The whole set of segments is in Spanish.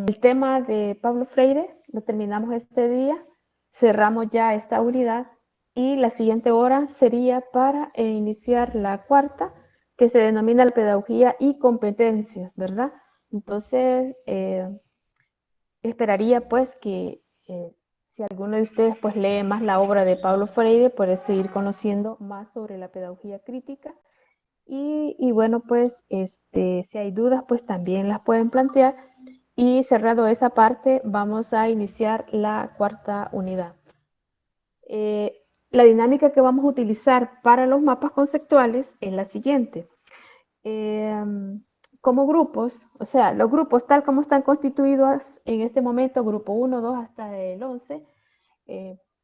el tema de Pablo Freire lo terminamos este día, cerramos ya esta unidad y la siguiente hora sería para iniciar la cuarta, que se denomina la pedagogía y competencias, ¿verdad? Entonces, esperaría pues que si alguno de ustedes pues lee más la obra de Pablo Freire, puede seguir conociendo más sobre la pedagogía crítica y bueno pues si hay dudas pues también las pueden plantear y cerrado esa parte vamos a iniciar la cuarta unidad. La dinámica que vamos a utilizar para los mapas conceptuales es la siguiente. Como grupos, o sea, los grupos tal como están constituidos en este momento, grupo 1, 2 hasta el 11,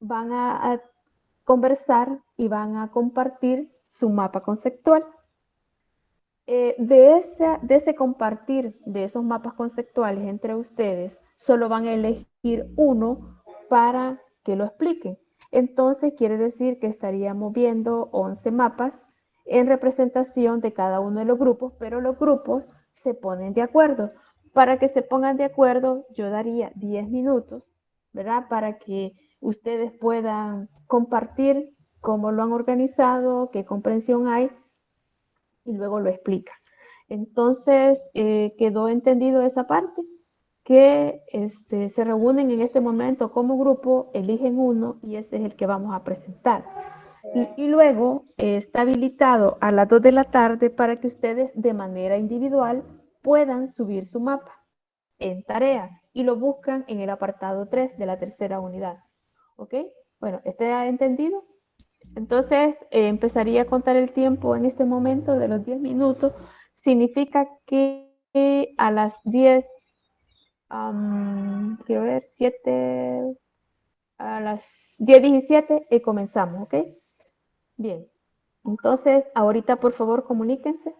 van a conversar y van a compartir su mapa conceptual. De ese compartir de esos mapas conceptuales entre ustedes, solo van a elegir uno para que lo expliquen. Entonces quiere decir que estaríamos viendo 11 mapas en representación de cada uno de los grupos, pero los grupos se ponen de acuerdo. Para que se pongan de acuerdo, yo daría 10 minutos, ¿verdad? Para que ustedes puedan compartir cómo lo han organizado, qué comprensión hay y luego lo explica. Entonces, quedó entendido esa parte, que se reúnen en este momento como grupo, eligen uno y ese es el que vamos a presentar. Y luego está habilitado a las 2 de la tarde para que ustedes de manera individual puedan subir su mapa en tarea y lo buscan en el apartado 3 de la tercera unidad. ¿Ok? Bueno, ¿está entendido? Entonces, empezaría a contar el tiempo en este momento de los 10 minutos. Significa que a las 10, quiero ver, 7, a las 10:17 comenzamos, ¿ok? Bien. Entonces, ahorita por favor comuníquense.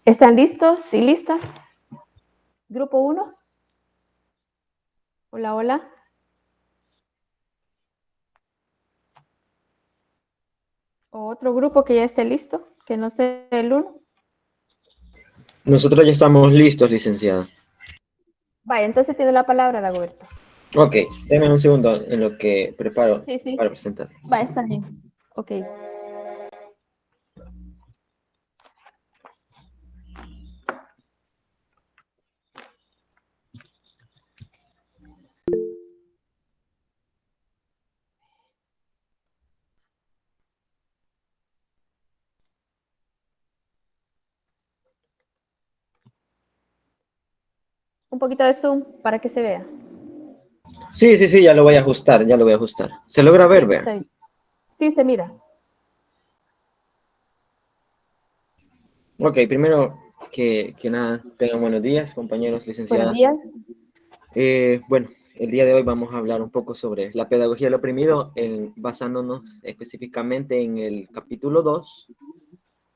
¿Están listos y listas? Grupo 1. Hola, hola. ¿O otro grupo que ya esté listo? Que no sea el 1. Nosotros ya estamos listos, licenciada. Vaya, entonces tiene la palabra, Dagoberto. Ok, denme un segundo en lo que preparo Sí. para presentar. Va, está bien. Ok. Un poquito de zoom para que se vea. Sí, ya lo voy a ajustar, ya lo voy a ajustar. ¿Se logra ver, Sí, ver? está bien. Sí, se mira. Ok, primero que nada, tengan buenos días, compañeros, Buenos licenciada. días. Bueno, el día de hoy vamos a hablar un poco sobre la pedagogía del oprimido, basándonos específicamente en el capítulo 2,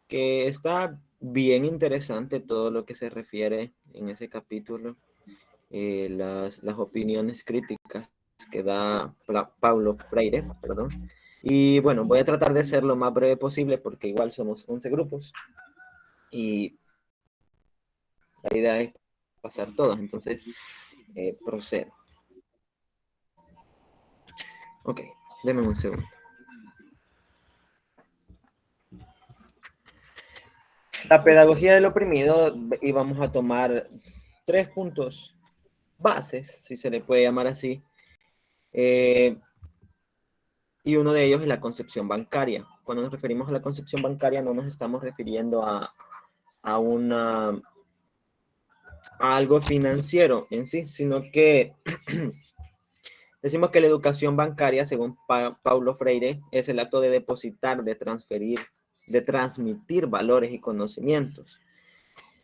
que está bien interesante todo lo que se refiere en ese capítulo, las opiniones críticas que da Paulo Freire, perdón. Y bueno, voy a tratar de ser lo más breve posible porque igual somos 11 grupos y la idea es pasar todos, entonces procedo. Ok, denme un segundo. La pedagogía del oprimido, y vamos a tomar 3 puntos bases, si se le puede llamar así, y uno de ellos es la concepción bancaria. Cuando nos referimos a la concepción bancaria no nos estamos refiriendo a algo financiero en sí, sino que decimos que la educación bancaria, según Paulo Freire, es el acto de depositar, de transferir, de transmitir valores y conocimientos.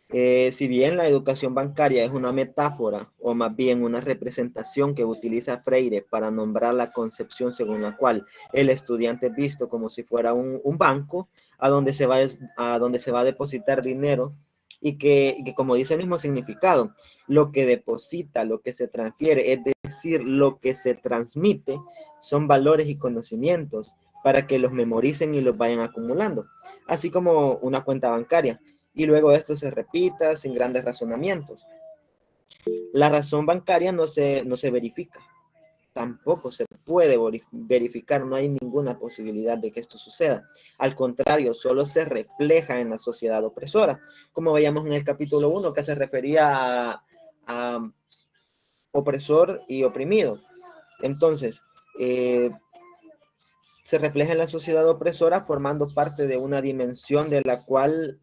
Si bien la educación bancaria es una metáfora o más bien una representación que utiliza Freire para nombrar la concepción según la cual el estudiante es visto como si fuera un banco a donde se va a depositar dinero y que como dice el mismo significado, lo que deposita, lo que se transfiere, es decir, lo que se transmite son valores y conocimientos para que los memoricen y los vayan acumulando, así como una cuenta bancaria. Y luego esto se repita sin grandes razonamientos. La razón bancaria no se verifica, tampoco se puede verificar, no hay ninguna posibilidad de que esto suceda. Al contrario, solo se refleja en la sociedad opresora, como veíamos en el capítulo 1, que se refería a opresor y oprimido. Entonces, se refleja en la sociedad opresora formando parte de una dimensión de la cual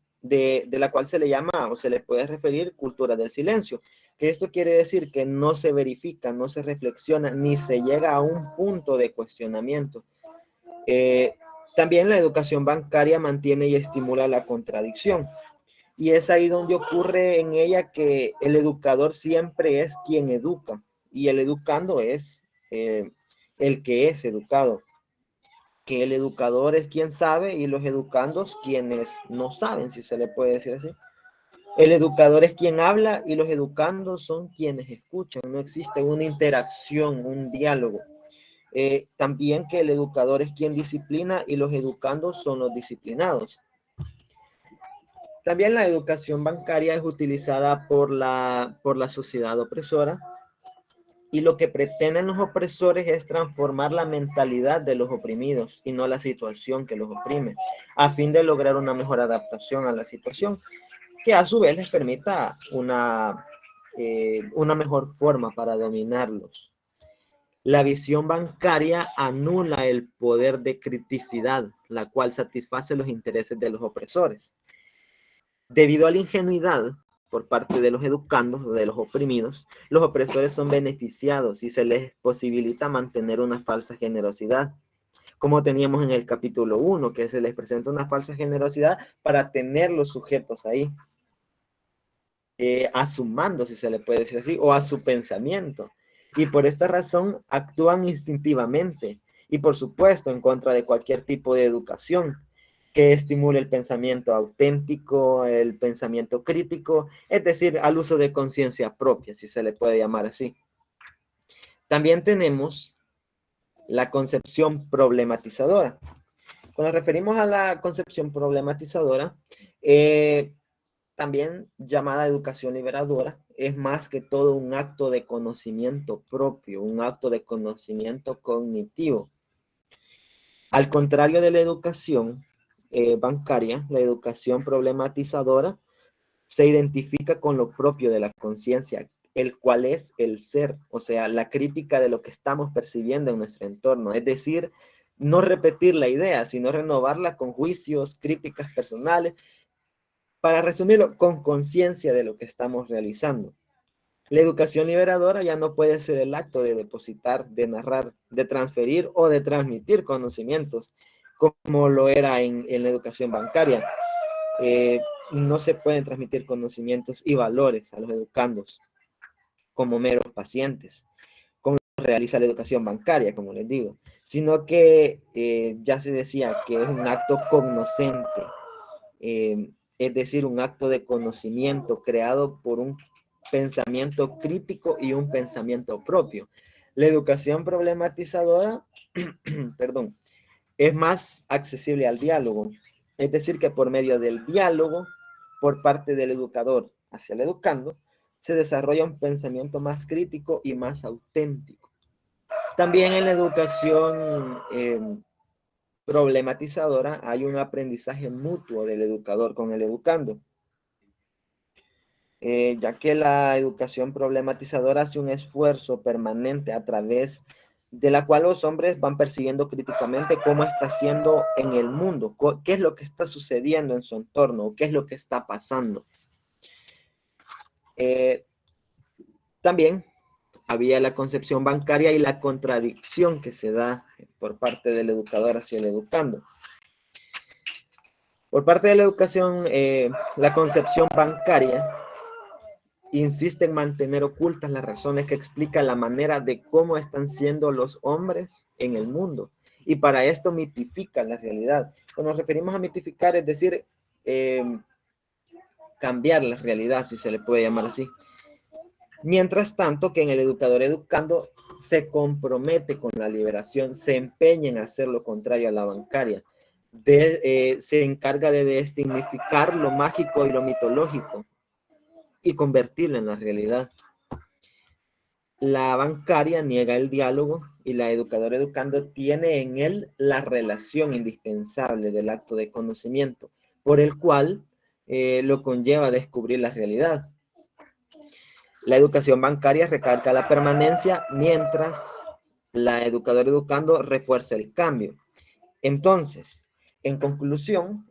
se le llama o se le puede referir cultura del silencio, que esto quiere decir que no se verifica, no se reflexiona, ni se llega a un punto de cuestionamiento. También la educación bancaria mantiene y estimula la contradicción, y es ahí donde ocurre en ella que el educador siempre es quien educa, y el educando es el que es educado, que el educador es quien sabe y los educandos quienes no saben, si se le puede decir así. El educador es quien habla y los educandos son quienes escuchan. No existe una interacción, un diálogo. También que el educador es quien disciplina y los educandos son los disciplinados. También la educación bancaria es utilizada por la sociedad opresora, y lo que pretenden los opresores es transformar la mentalidad de los oprimidos y no la situación que los oprime, a fin de lograr una mejor adaptación a la situación, que a su vez les permita una mejor forma para dominarlos. La visión bancaria anula el poder de criticidad, la cual satisface los intereses de los opresores. Debido a la ingenuidad por parte de los educandos, de los oprimidos, los opresores son beneficiados y se les posibilita mantener una falsa generosidad, como teníamos en el capítulo 1, que se les presenta una falsa generosidad para tener los sujetos ahí, a su mando, si se le puede decir así, o a su pensamiento. Y por esta razón actúan instintivamente y por supuesto en contra de cualquier tipo de educación. que estimule el pensamiento auténtico, el pensamiento crítico, es decir, al uso de conciencia propia, si se le puede llamar así. También tenemos la concepción problematizadora. Cuando nos referimos a la concepción problematizadora, también llamada educación liberadora, es más que todo un acto de conocimiento propio, un acto de conocimiento cognitivo. Al contrario de la educación bancaria, la educación problematizadora se identifica con lo propio de la conciencia, el cual es el ser, o sea, la crítica de lo que estamos percibiendo en nuestro entorno. Es decir, no repetir la idea, sino renovarla con juicios, críticas personales, para resumirlo, con conciencia de lo que estamos realizando. La educación liberadora ya no puede ser el acto de depositar, de narrar, de transferir o de transmitir conocimientos, como lo era en la educación bancaria. No se pueden transmitir conocimientos y valores a los educandos como meros pacientes, como realiza la educación bancaria, como les digo, sino que ya se decía que es un acto cognoscente, es decir, un acto de conocimiento creado por un pensamiento crítico y un pensamiento propio. La educación problematizadora, perdón, es más accesible al diálogo, es decir, que por medio del diálogo, por parte del educador hacia el educando, se desarrolla un pensamiento más crítico y más auténtico. También en la educación problematizadora hay un aprendizaje mutuo del educador con el educando, ya que la educación problematizadora hace un esfuerzo permanente a través de la cual los hombres van persiguiendo críticamente cómo está haciendo en el mundo, qué es lo que está sucediendo en su entorno, qué es lo que está pasando. También había la concepción bancaria y la contradicción que se da por parte del educador hacia el educando. Por parte de la educación, la concepción bancaria insiste en mantener ocultas las razones que explican la manera de cómo están siendo los hombres en el mundo. Y para esto mitifica la realidad. Cuando nos referimos a mitificar, es decir, cambiar la realidad, si se le puede llamar así. Mientras tanto, que en el educador educando se compromete con la liberación, se empeña en hacer lo contrario a la bancaria. Se encarga de destignificar lo mágico y lo mitológico y convertirlo en la realidad. La bancaria niega el diálogo y la educadora educando tiene en él la relación indispensable del acto de conocimiento, por el cual lo conlleva a descubrir la realidad. La educación bancaria recalca la permanencia, mientras la educadora educando refuerza el cambio. Entonces, en conclusión,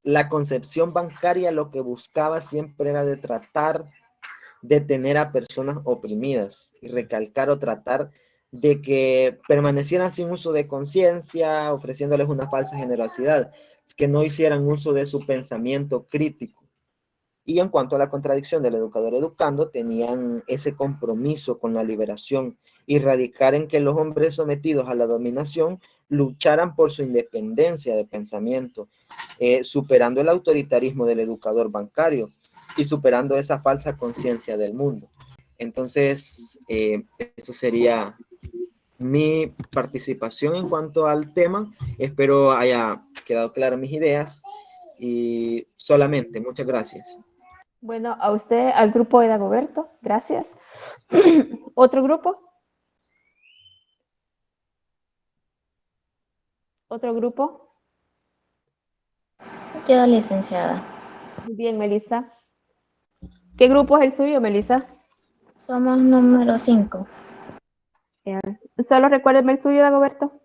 la concepción bancaria lo que buscaba siempre era de tratar de tener a personas oprimidas y recalcar o tratar de que permanecieran sin uso de conciencia, ofreciéndoles una falsa generosidad, que no hicieran uso de su pensamiento crítico. Y en cuanto a la contradicción del educador educando, tenían ese compromiso con la liberación y radicar en que los hombres sometidos a la dominación lucharan por su independencia de pensamiento, superando el autoritarismo del educador bancario y superando esa falsa conciencia del mundo. Entonces, eso sería mi participación en cuanto al tema. Espero haya quedado claro mis ideas y solamente, muchas gracias. Bueno, a usted, al grupo de Dagoberto, gracias. ¿Otro grupo? ¿Otro grupo? Yo, licenciada. Muy bien, Melissa. ¿Qué grupo es el suyo, Melissa? Somos número 5. Solo recuérdenme el suyo, Dagoberto.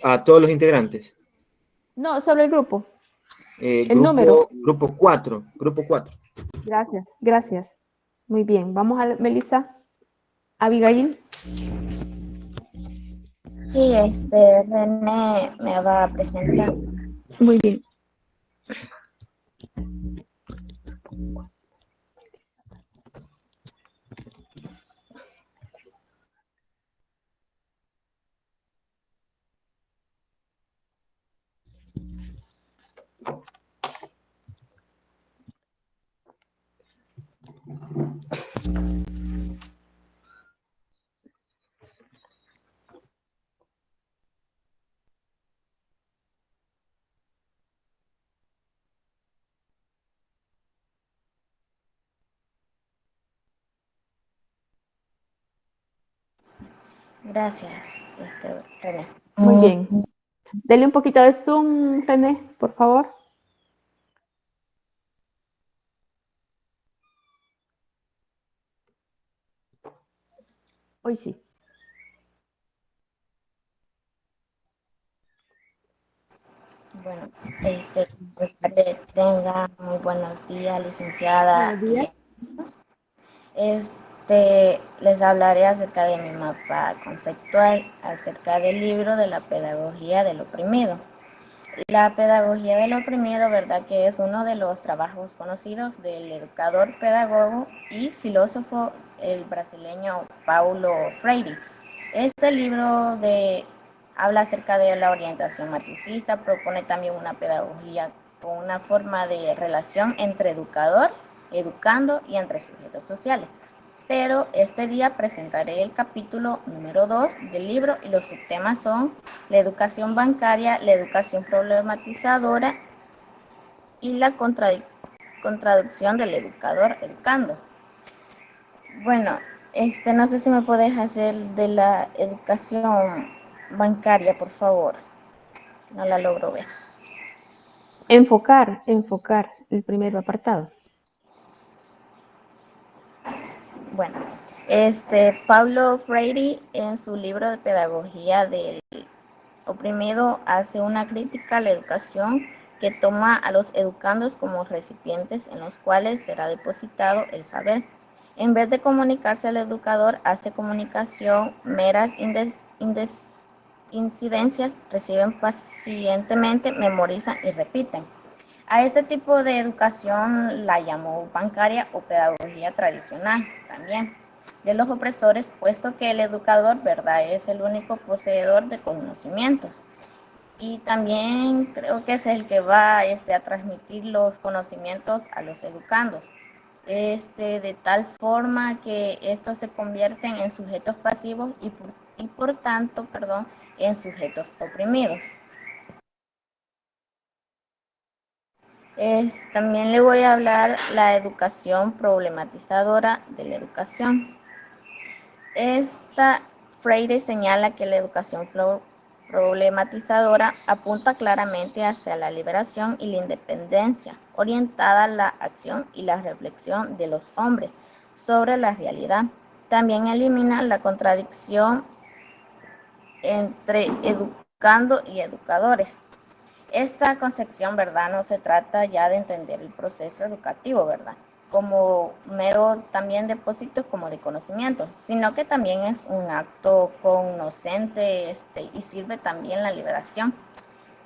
A todos los integrantes. No, solo el grupo. El Grupo, número. Grupo 4. Grupo 4. Gracias, gracias. Muy bien, vamos a Melissa. Abigail. Sí, René me va a presentar. Muy bien. Gracias, René. Muy bien. Dele un poquito de zoom, René, por favor. Hoy sí. Bueno, pues que tenga muy buenos días, licenciada. Buenos días. Les hablaré acerca de mi mapa conceptual, acerca del libro de la pedagogía del oprimido. La pedagogía del oprimido, verdad que es uno de los trabajos conocidos del educador, pedagogo y filósofo el brasileño Paulo Freire. Este libro habla acerca de la orientación marxista, propone también una pedagogía con una forma de relación entre educador, educando y entre sujetos sociales. Pero este día presentaré el capítulo número 2 del libro y los subtemas son la educación bancaria, la educación problematizadora y la contradicción del educador educando. Bueno, no sé si me puedes hacer de la educación bancaria, por favor. No la logro ver. Enfocar, el primer apartado. Bueno, Paulo Freire en su libro de pedagogía del oprimido hace una crítica a la educación que toma a los educandos como recipientes en los cuales será depositado el saber. En vez de comunicarse al educador, hace comunicación, meras incidencias, reciben pacientemente, memorizan y repiten. A este tipo de educación la llamó bancaria o pedagogía tradicional también de los opresores, puesto que el educador, ¿verdad?, es el único poseedor de conocimientos. Y también creo que es el que va a transmitir los conocimientos a los educandos. De tal forma que estos se convierten en sujetos pasivos y por tanto, en sujetos oprimidos. También le voy a hablar la educación problematizadora de la educación. Freire señala que la educación problematizadora apunta claramente hacia la liberación y la independencia, orientada a la acción y la reflexión de los hombres sobre la realidad. También elimina la contradicción entre educando y educadores. Esta concepción, ¿verdad?, no se trata ya de entender el proceso educativo, ¿verdad?, como mero también depósito como de conocimiento, sino que también es un acto cognoscente y sirve también la liberación,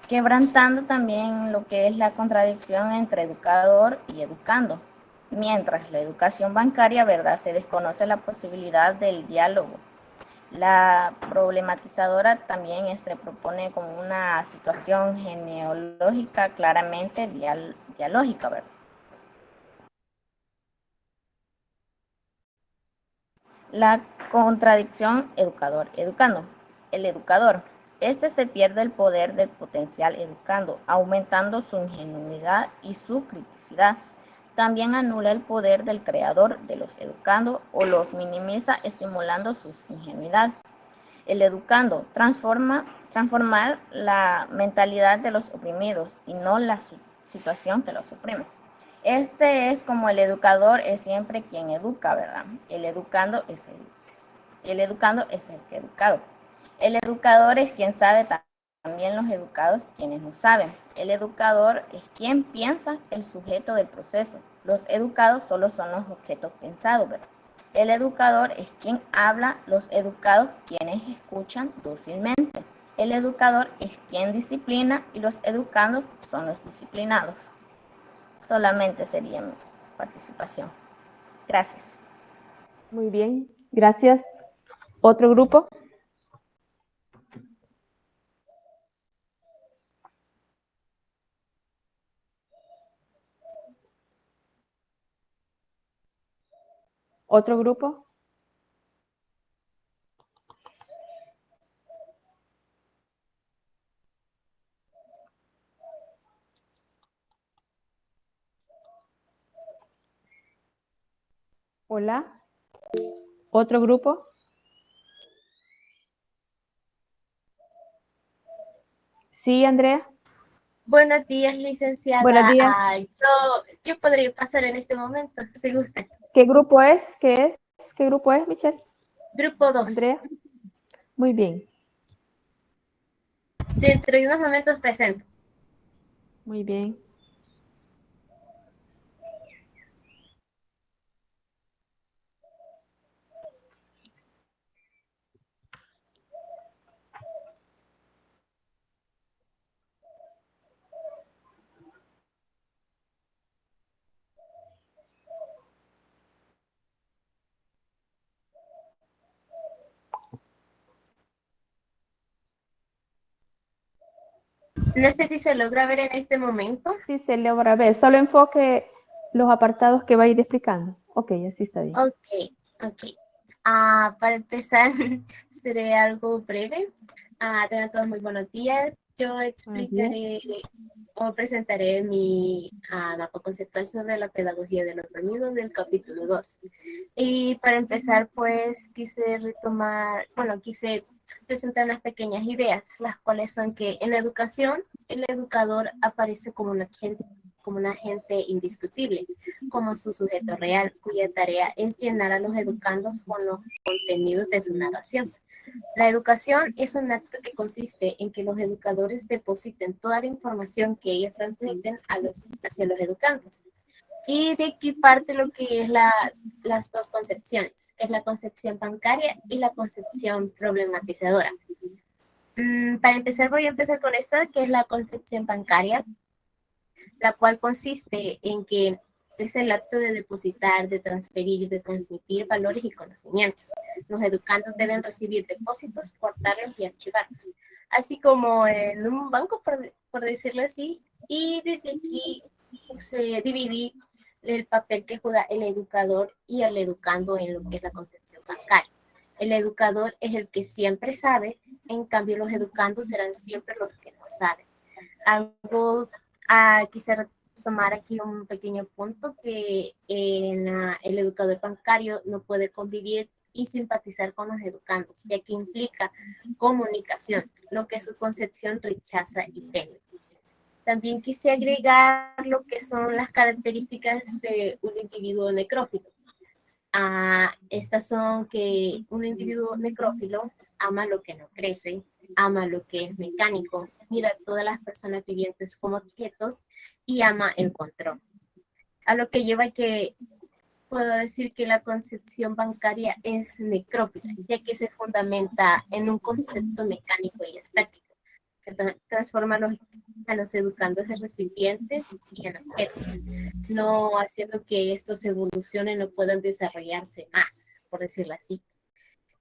quebrantando también lo que es la contradicción entre educador y educando. Mientras la educación bancaria, ¿verdad?, se desconoce la posibilidad del diálogo. La problematizadora también propone como una situación genealógica claramente dialógica, ¿verdad? La contradicción educando. El educador. Se pierde el poder del potencial educando, aumentando su ingenuidad y su criticidad. También anula el poder del creador de los educando o los minimiza estimulando su ingenuidad. El educando transformar la mentalidad de los oprimidos y no la situación que los oprime. Es como el educador es siempre quien educa, ¿verdad? El educando es el que educado. El educador es quien sabe, también los educados quienes no saben. El educador es quien piensa, el sujeto del proceso. Los educados solo son los objetos pensados, ¿verdad? El educador es quien habla, los educados quienes escuchan dócilmente. El educador es quien disciplina y los educandos son los disciplinados. Solamente sería mi participación. Gracias. Muy bien, gracias. ¿Otro grupo? ¿Otro grupo? Hola. ¿Otro grupo? Sí, Andrea. Buenos días, licenciada. Buenos días. Yo podría pasar en este momento, si gusta. ¿Qué grupo es? ¿Qué es? ¿Qué grupo es, Michelle? Grupo 2. Andrea. Muy bien. Dentro de unos momentos presento. Muy bien. No sé si se logra ver en este momento. Sí, se logra ver. Solo enfoque los apartados que va a ir explicando. Ok, así está bien. Ok. Para empezar, seré algo breve. Tengan todos muy buenos días. Yo explicaré o presentaré mi mapa conceptual sobre la pedagogía de los dormidos del capítulo 2. Y para empezar, pues quise presentar unas pequeñas ideas, las cuales son que en la educación, el educador aparece como un agente indiscutible, como su sujeto real, cuya tarea es llenar a los educandos con los contenidos de su narración. La educación es un acto que consiste en que los educadores depositen toda la información que ellos transmiten hacia los educandos. Y de aquí parte lo que es las dos concepciones, que es la concepción bancaria y la concepción problematizadora. Para empezar, voy a empezar con esta, que es la concepción bancaria, la cual consiste en que es el acto de depositar, de transferir y de transmitir valores y conocimientos. Los educandos deben recibir depósitos, cortarlos y archivarlos, así como en un banco, por decirlo así, y desde aquí dividí el papel que juega el educador y el educando en lo que es la concepción bancaria. El educador es el que siempre sabe, en cambio los educandos serán siempre los que no saben. Quisiera tomar aquí un pequeño punto que el educador bancario no puede convivir y simpatizar con los educandos, ya que implica comunicación, lo que su concepción rechaza y teme. También quise agregar lo que son las características de un individuo necrófilo. Estas son que un individuo necrófilo ama lo que no crece, ama lo que es mecánico, mira a todas las personas vivientes como objetos y ama el control. A lo que lleva que puedo decir que la concepción bancaria es necrófila, ya que se fundamenta en un concepto mecánico y estático, que transforma a los educandos en recipientes y en objetos, no haciendo que estos evolucionen o puedan desarrollarse más, por decirlo así.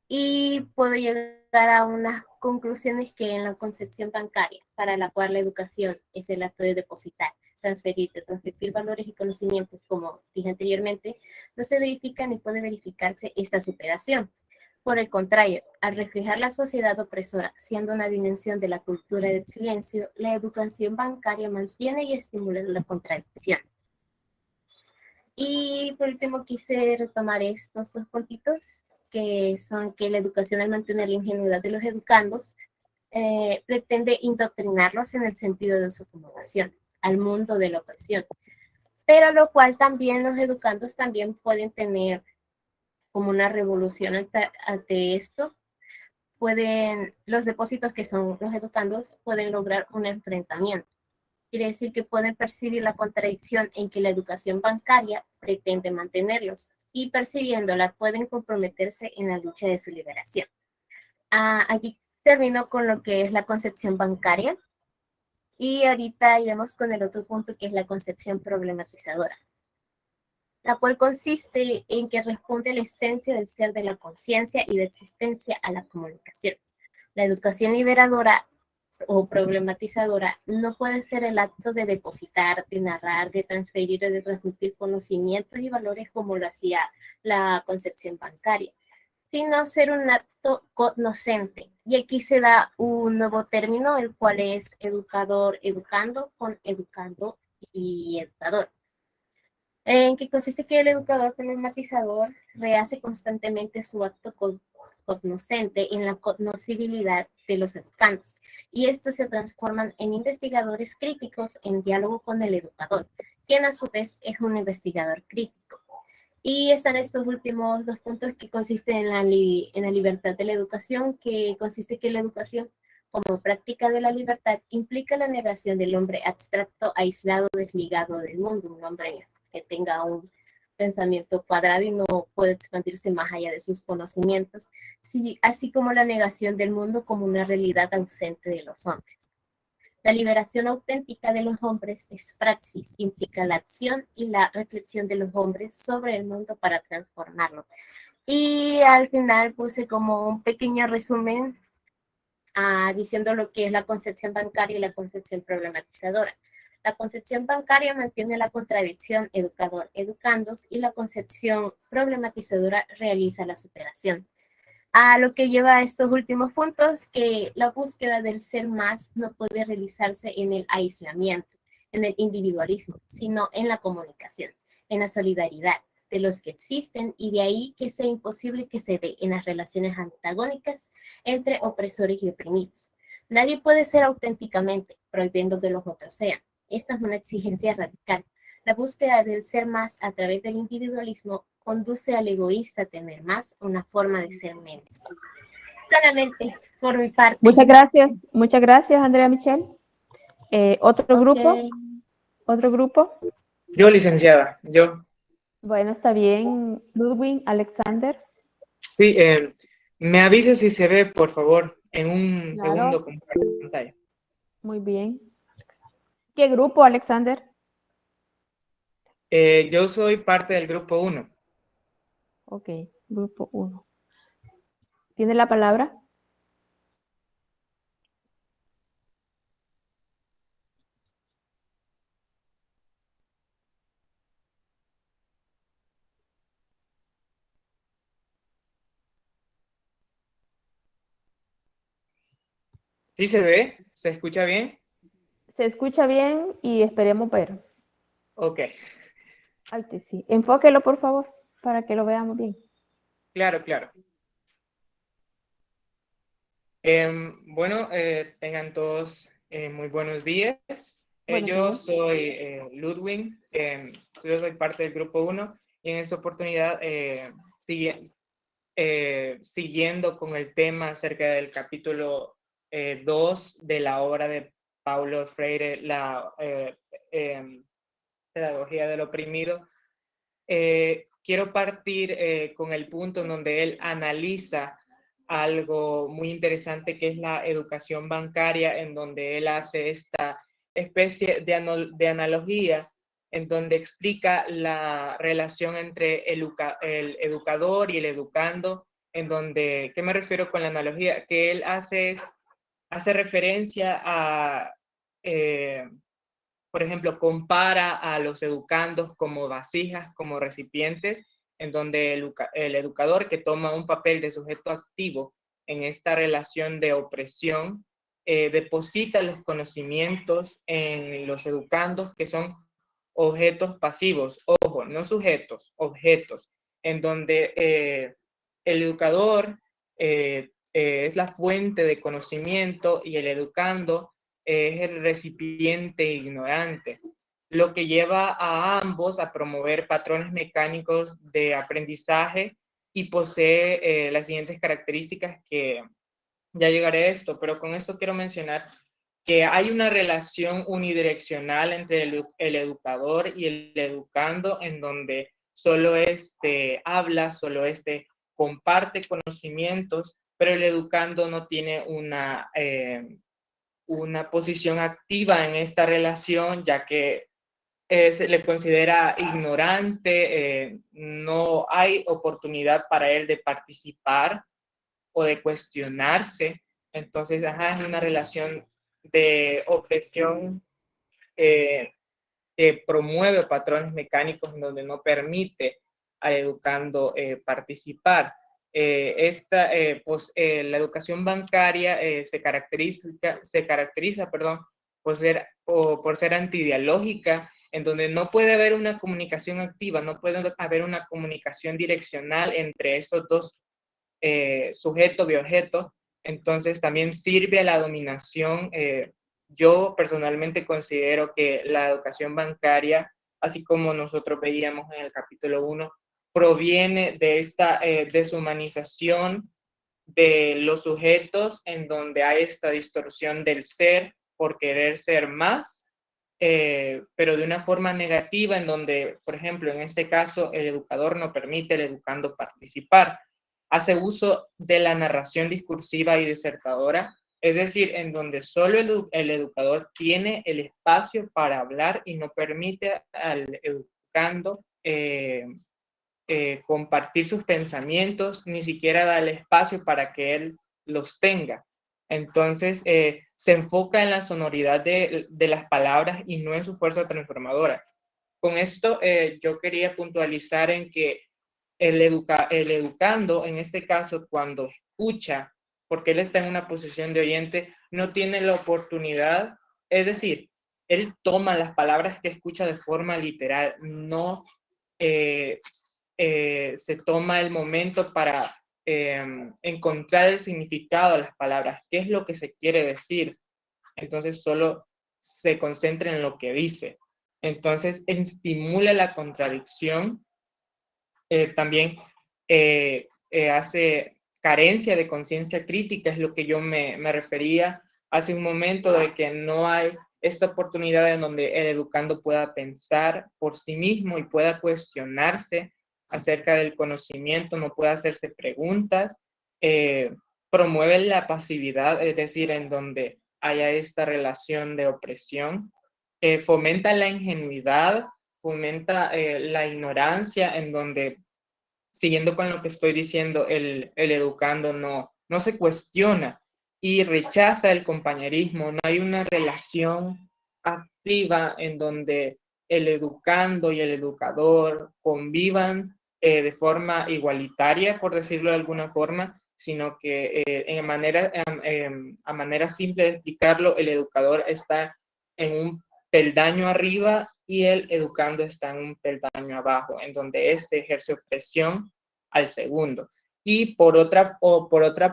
Y puedo llegar a unas conclusiones que en la concepción bancaria, para la cual la educación es el acto de depositar, transferir, de transmitir valores y conocimientos, como dije anteriormente, no se verifica ni puede verificarse esta superación. Por el contrario, al reflejar la sociedad opresora, siendo una dimensión de la cultura del silencio, la educación bancaria mantiene y estimula la contradicción. Y por último quise retomar estos dos puntitos, que son que la educación, al mantener la ingenuidad de los educandos, pretende indoctrinarlos en el sentido de su acomodación al mundo de la opresión, pero lo cual también los educandos también pueden tener como una revolución ante esto. Los depósitos que son los educandos pueden lograr un enfrentamiento. Quiere decir que pueden percibir la contradicción en que la educación bancaria pretende mantenerlos y percibiéndola pueden comprometerse en la lucha de su liberación. Aquí termino con lo que es la concepción bancaria y ahorita iremos con el otro punto, que es la concepción problematizadora, la cual consiste en que responde a la esencia del ser de la conciencia y de existencia a la comunicación. La educación liberadora o problematizadora no puede ser el acto de depositar, de narrar, de transferir o de transmitir conocimientos y valores como lo hacía la concepción bancaria, sino ser un acto cognoscente. Y aquí se da un nuevo término, el cual es educador, educando, con educando y educador. En que consiste que el educador problematizador rehace constantemente su acto cognoscente en la cognoscibilidad de los educandos, y estos se transforman en investigadores críticos en diálogo con el educador, quien a su vez es un investigador crítico. Y están estos últimos dos puntos que consisten en la libertad de la educación, que consiste que la educación como práctica de la libertad implica la negación del hombre abstracto, aislado, desligado del mundo, un hombre que tenga un pensamiento cuadrado y no puede expandirse más allá de sus conocimientos, sí, así como la negación del mundo como una realidad ausente de los hombres. La liberación auténtica de los hombres es praxis, implica la acción y la reflexión de los hombres sobre el mundo para transformarlo. Y al final puse como un pequeño resumen diciendo lo que es la concepción bancaria y la concepción problematizadora. La concepción bancaria mantiene la contradicción educador-educandos, y la concepción problematizadora realiza la superación. A lo que lleva a estos últimos puntos, que la búsqueda del ser más no puede realizarse en el aislamiento, en el individualismo, sino en la comunicación, en la solidaridad de los que existen, y de ahí que sea imposible que se dé en las relaciones antagónicas entre opresores y oprimidos. Nadie puede ser auténticamente, prohibiendo que los otros sean. Esta es una exigencia radical. La búsqueda del ser más a través del individualismo conduce al egoísta tener más, una forma de ser menos. Solamente por mi parte. Muchas gracias, Andrea Michelle. ¿Otro grupo? ¿Otro grupo? Yo, licenciada, yo. Bueno, está bien. Ludwig, Alexander. Sí, me avise si se ve, por favor, en un Claro. segundo comparto pantalla. Muy bien. ¿Qué grupo, Alexander? Yo soy parte del grupo 1. Ok, grupo 1. ¿Tiene la palabra? ¿Sí se ve? ¿Se escucha bien? Se escucha bien y esperemos ver. Ok. Sí. Enfóquelo, por favor, para que lo veamos bien. Claro, claro. Bueno, tengan todos muy buenos días. Buenos Yo días. soy Ludwig, yo soy parte del grupo 1, y en esta oportunidad, siguiendo con el tema acerca del capítulo 2 de la obra de Paulo Freire, la pedagogía del oprimido, quiero partir con el punto en donde él analiza algo muy interesante, que es la educación bancaria, en donde él hace esta especie de analogía, en donde explica la relación entre el educador y el educando, en donde, ¿qué me refiero con la analogía? Que él hace referencia a, por ejemplo, compara a los educandos como vasijas, como recipientes, en donde el educador, que toma un papel de sujeto activo en esta relación de opresión, deposita los conocimientos en los educandos, que son objetos pasivos, ojo, no sujetos, objetos, en donde el educador es la fuente de conocimiento y el educando es el recipiente ignorante, lo que lleva a ambos a promover patrones mecánicos de aprendizaje, y posee las siguientes características, que ya llegaré a esto, pero con esto quiero mencionar que hay una relación unidireccional entre el educador y el educando, en donde solo habla, solo comparte conocimientos, pero el educando no tiene una posición activa en esta relación, ya que se le considera ignorante, no hay oportunidad para él de participar o de cuestionarse. Entonces, es una relación de opresión que promueve patrones mecánicos en donde no permite al educando participar. La educación bancaria se caracteriza por ser antidialógica, en donde no puede haber una comunicación activa, no puede haber una comunicación direccional entre estos dos sujeto y objeto. Entonces también sirve a la dominación. Yo personalmente considero que la educación bancaria, así como nosotros veíamos en el capítulo 1, proviene de esta deshumanización de los sujetos, en donde hay esta distorsión del ser por querer ser más, pero de una forma negativa, en donde, por ejemplo, en este caso, el educador no permite al educando participar. Hace uso de la narración discursiva y disertadora, es decir, en donde solo el educador tiene el espacio para hablar y no permite al educando compartir sus pensamientos, ni siquiera da el espacio para que él los tenga. Entonces, se enfoca en la sonoridad de las palabras y no en su fuerza transformadora. Con esto, yo quería puntualizar en que el educando, en este caso, cuando escucha, porque él está en una posición de oyente, no tiene la oportunidad, es decir, él toma las palabras que escucha de forma literal, no se toma el momento para encontrar el significado de las palabras, qué es lo que se quiere decir. Entonces solo se concentra en lo que dice. Entonces estimula la contradicción, también hace carencia de conciencia crítica, es lo que yo me refería hace un momento, de que no hay esta oportunidad en donde el educando pueda pensar por sí mismo y pueda cuestionarse acerca del conocimiento, no pueda hacerse preguntas, promueve la pasividad, es decir, en donde haya esta relación de opresión, fomenta la ingenuidad, fomenta la ignorancia, en donde, siguiendo con lo que estoy diciendo, el educando no se cuestiona y rechaza el compañerismo. No hay una relación activa en donde el educando y el educador convivan de forma igualitaria, por decirlo de alguna forma, sino que a manera simple de explicarlo, el educador está en un peldaño arriba y el educando está en un peldaño abajo, en donde este ejerce opresión al segundo. Y por otra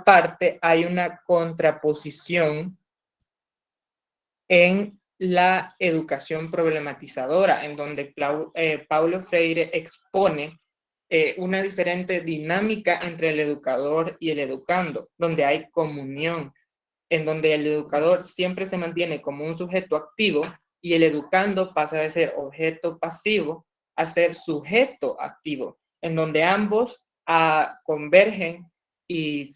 parte, hay una contraposición en la educación problematizadora, en donde Paulo Freire expone una diferente dinámica entre el educador y el educando, donde hay comunión, en donde el educador siempre se mantiene como un sujeto activo y el educando pasa de ser objeto pasivo a ser sujeto activo, en donde ambos convergen y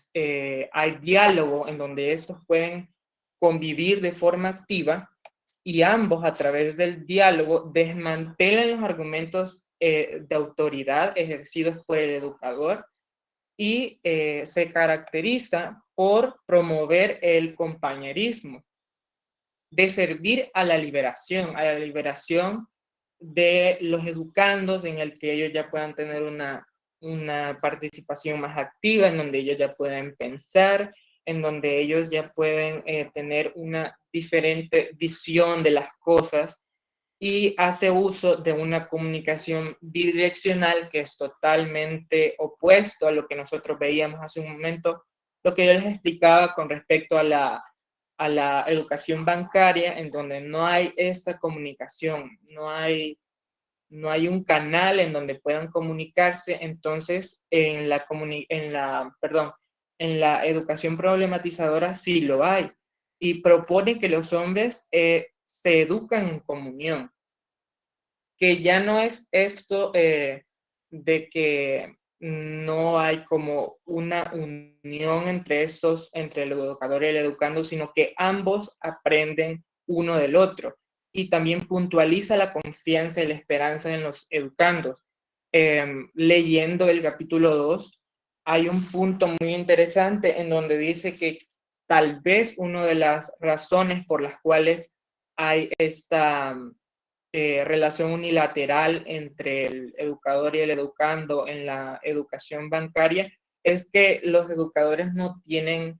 hay diálogo en donde estos pueden convivir de forma activa, y ambos a través del diálogo desmantelan los argumentos de autoridad ejercidos por el educador y se caracteriza por promover el compañerismo, de servir a la liberación de los educandos, en el que ellos ya puedan tener una participación más activa, en donde ellos ya pueden pensar, en donde ellos ya pueden tener una diferente visión de las cosas, y hace uso de una comunicación bidireccional que es totalmente opuesto a lo que nosotros veíamos hace un momento, lo que yo les explicaba con respecto a la educación bancaria, en donde no hay esta comunicación, no hay un canal en donde puedan comunicarse. Entonces en la educación problematizadora sí lo hay, y propone que los hombres se educan en comunión, que ya no es esto de que no hay como una unión entre el educador y el educando, sino que ambos aprenden uno del otro. Y también puntualiza la confianza y la esperanza en los educandos. Leyendo el capítulo 2, hay un punto muy interesante en donde dice que tal vez una de las razones por las cuales hay esta relación unilateral entre el educador y el educando en la educación bancaria es que los educadores no tienen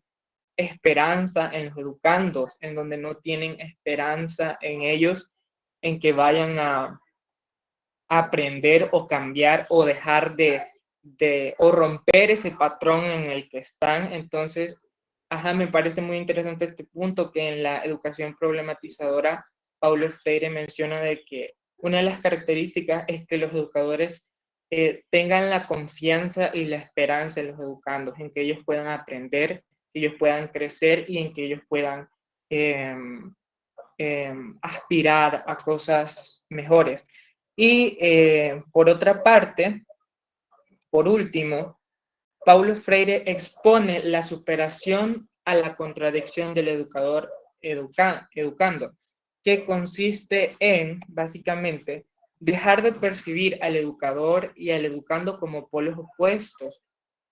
esperanza en los educandos, en donde no tienen esperanza en ellos, en que vayan a aprender o cambiar o dejar o romper ese patrón en el que están. Entonces, me parece muy interesante este punto que en la educación problematizadora, Paulo Freire menciona de que una de las características es que los educadores tengan la confianza y la esperanza en los educandos, en que ellos puedan aprender, que ellos puedan crecer y en que ellos puedan aspirar a cosas mejores. Y por otra parte, por último, Paulo Freire expone la superación a la contradicción del educador educando, que consiste en, básicamente, dejar de percibir al educador y al educando como polos opuestos,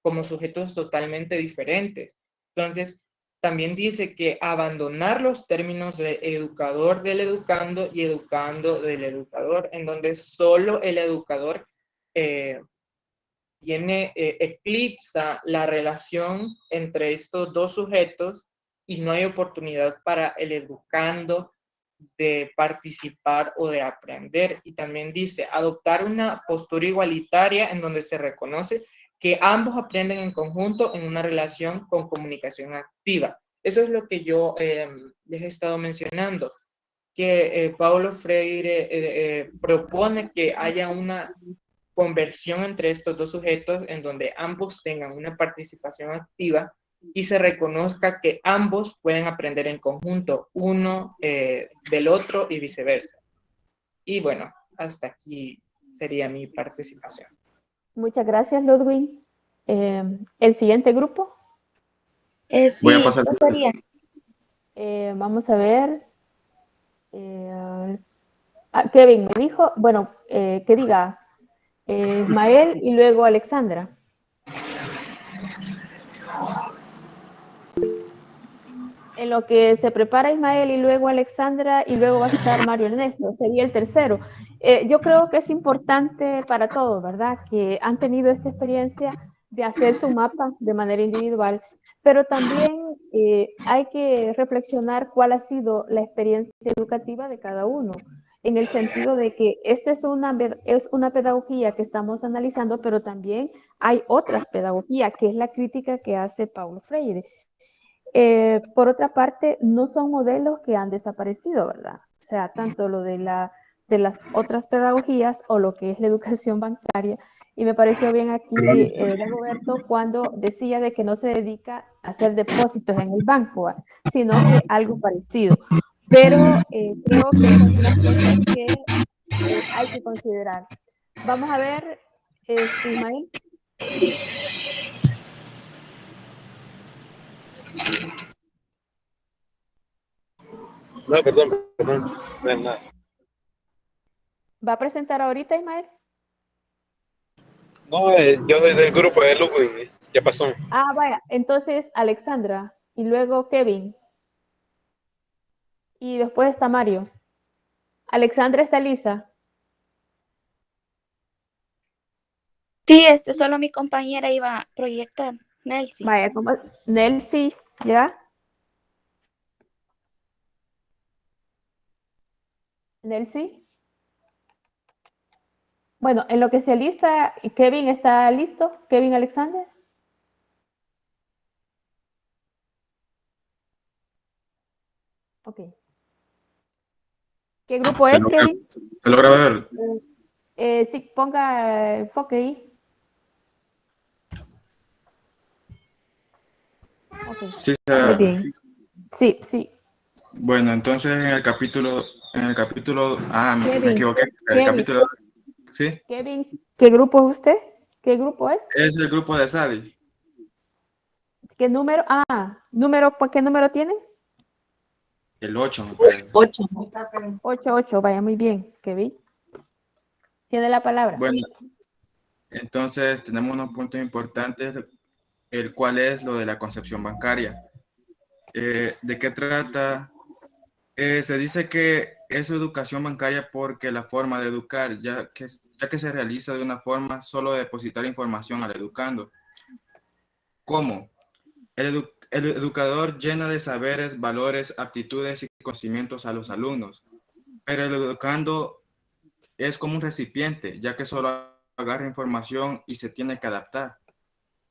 como sujetos totalmente diferentes. Entonces, también dice que abandonar los términos de educador del educando y educando del educador, en donde solo el educador eclipsa la relación entre estos dos sujetos y no hay oportunidad para el educando de participar o de aprender. Y también dice, adoptar una postura igualitaria en donde se reconoce que ambos aprenden en conjunto en una relación con comunicación activa. Eso es lo que yo les he estado mencionando, que Paulo Freire propone que haya una conversión entre estos dos sujetos en donde ambos tengan una participación activa y se reconozca que ambos pueden aprender en conjunto, uno del otro y viceversa. Y bueno, hasta aquí sería mi participación. Muchas gracias, Ludwig. El siguiente grupo. Voy a pasar. Vamos a ver. Kevin me dijo, bueno, que diga Ismael y luego Alexandra. En lo que se prepara Ismael y luego Alexandra y luego va a estar Mario Ernesto, sería el tercero. Yo creo que es importante para todos, ¿verdad? Que han tenido esta experiencia de hacer su mapa de manera individual, pero también hay que reflexionar cuál ha sido la experiencia educativa de cada uno, en el sentido de que esta es una pedagogía que estamos analizando, pero también hay otras pedagogías, que es la crítica que hace Paulo Freire. Por otra parte, no son modelos que han desaparecido, ¿verdad? O sea, tanto lo de las otras pedagogías o lo que es la educación bancaria. Y me pareció bien aquí Roberto cuando decía de que no se dedica a hacer depósitos en el banco, sino que algo parecido. Pero creo que son unas cosas que hay que considerar. Vamos a ver, Ismael. No, perdón. ¿Va a presentar ahorita, Ismael? No, yo soy del grupo de Ludwig. ¿Qué pasó? Vaya, entonces Alexandra y luego Kevin y después está Mario. Alexandra, ¿está lista? Sí, solo mi compañera iba a proyectar, Nelcy. Vaya, como Nelcy, ¿ya? Nelcy. Bueno, en lo que se lista, Kevin está listo. Kevin Alexander. Ok. ¿Qué grupo es, Kevin? ¿Se logra ver? Sí, ponga enfoque ahí. Okay. Sí, muy bien. Sí. Bueno, entonces en el capítulo, Kevin, me equivoqué. Kevin, Capítulo, ¿sí? Kevin, ¿qué grupo es usted? ¿Qué grupo es? Es el grupo de Sadi. ¿Qué número? ¿Qué número tiene? El 8. 8, vaya, muy bien, Kevin. Tiene la palabra. Bueno, entonces tenemos unos puntos importantes, el cual es lo de la concepción bancaria. ¿De qué trata? Se dice que es educación bancaria porque la forma de educar, ya que se realiza de una forma solo de depositar información al educando. ¿Cómo? El educador llena de saberes, valores, aptitudes y conocimientos a los alumnos, pero el educando es como un recipiente, ya que solo agarra información y se tiene que adaptar.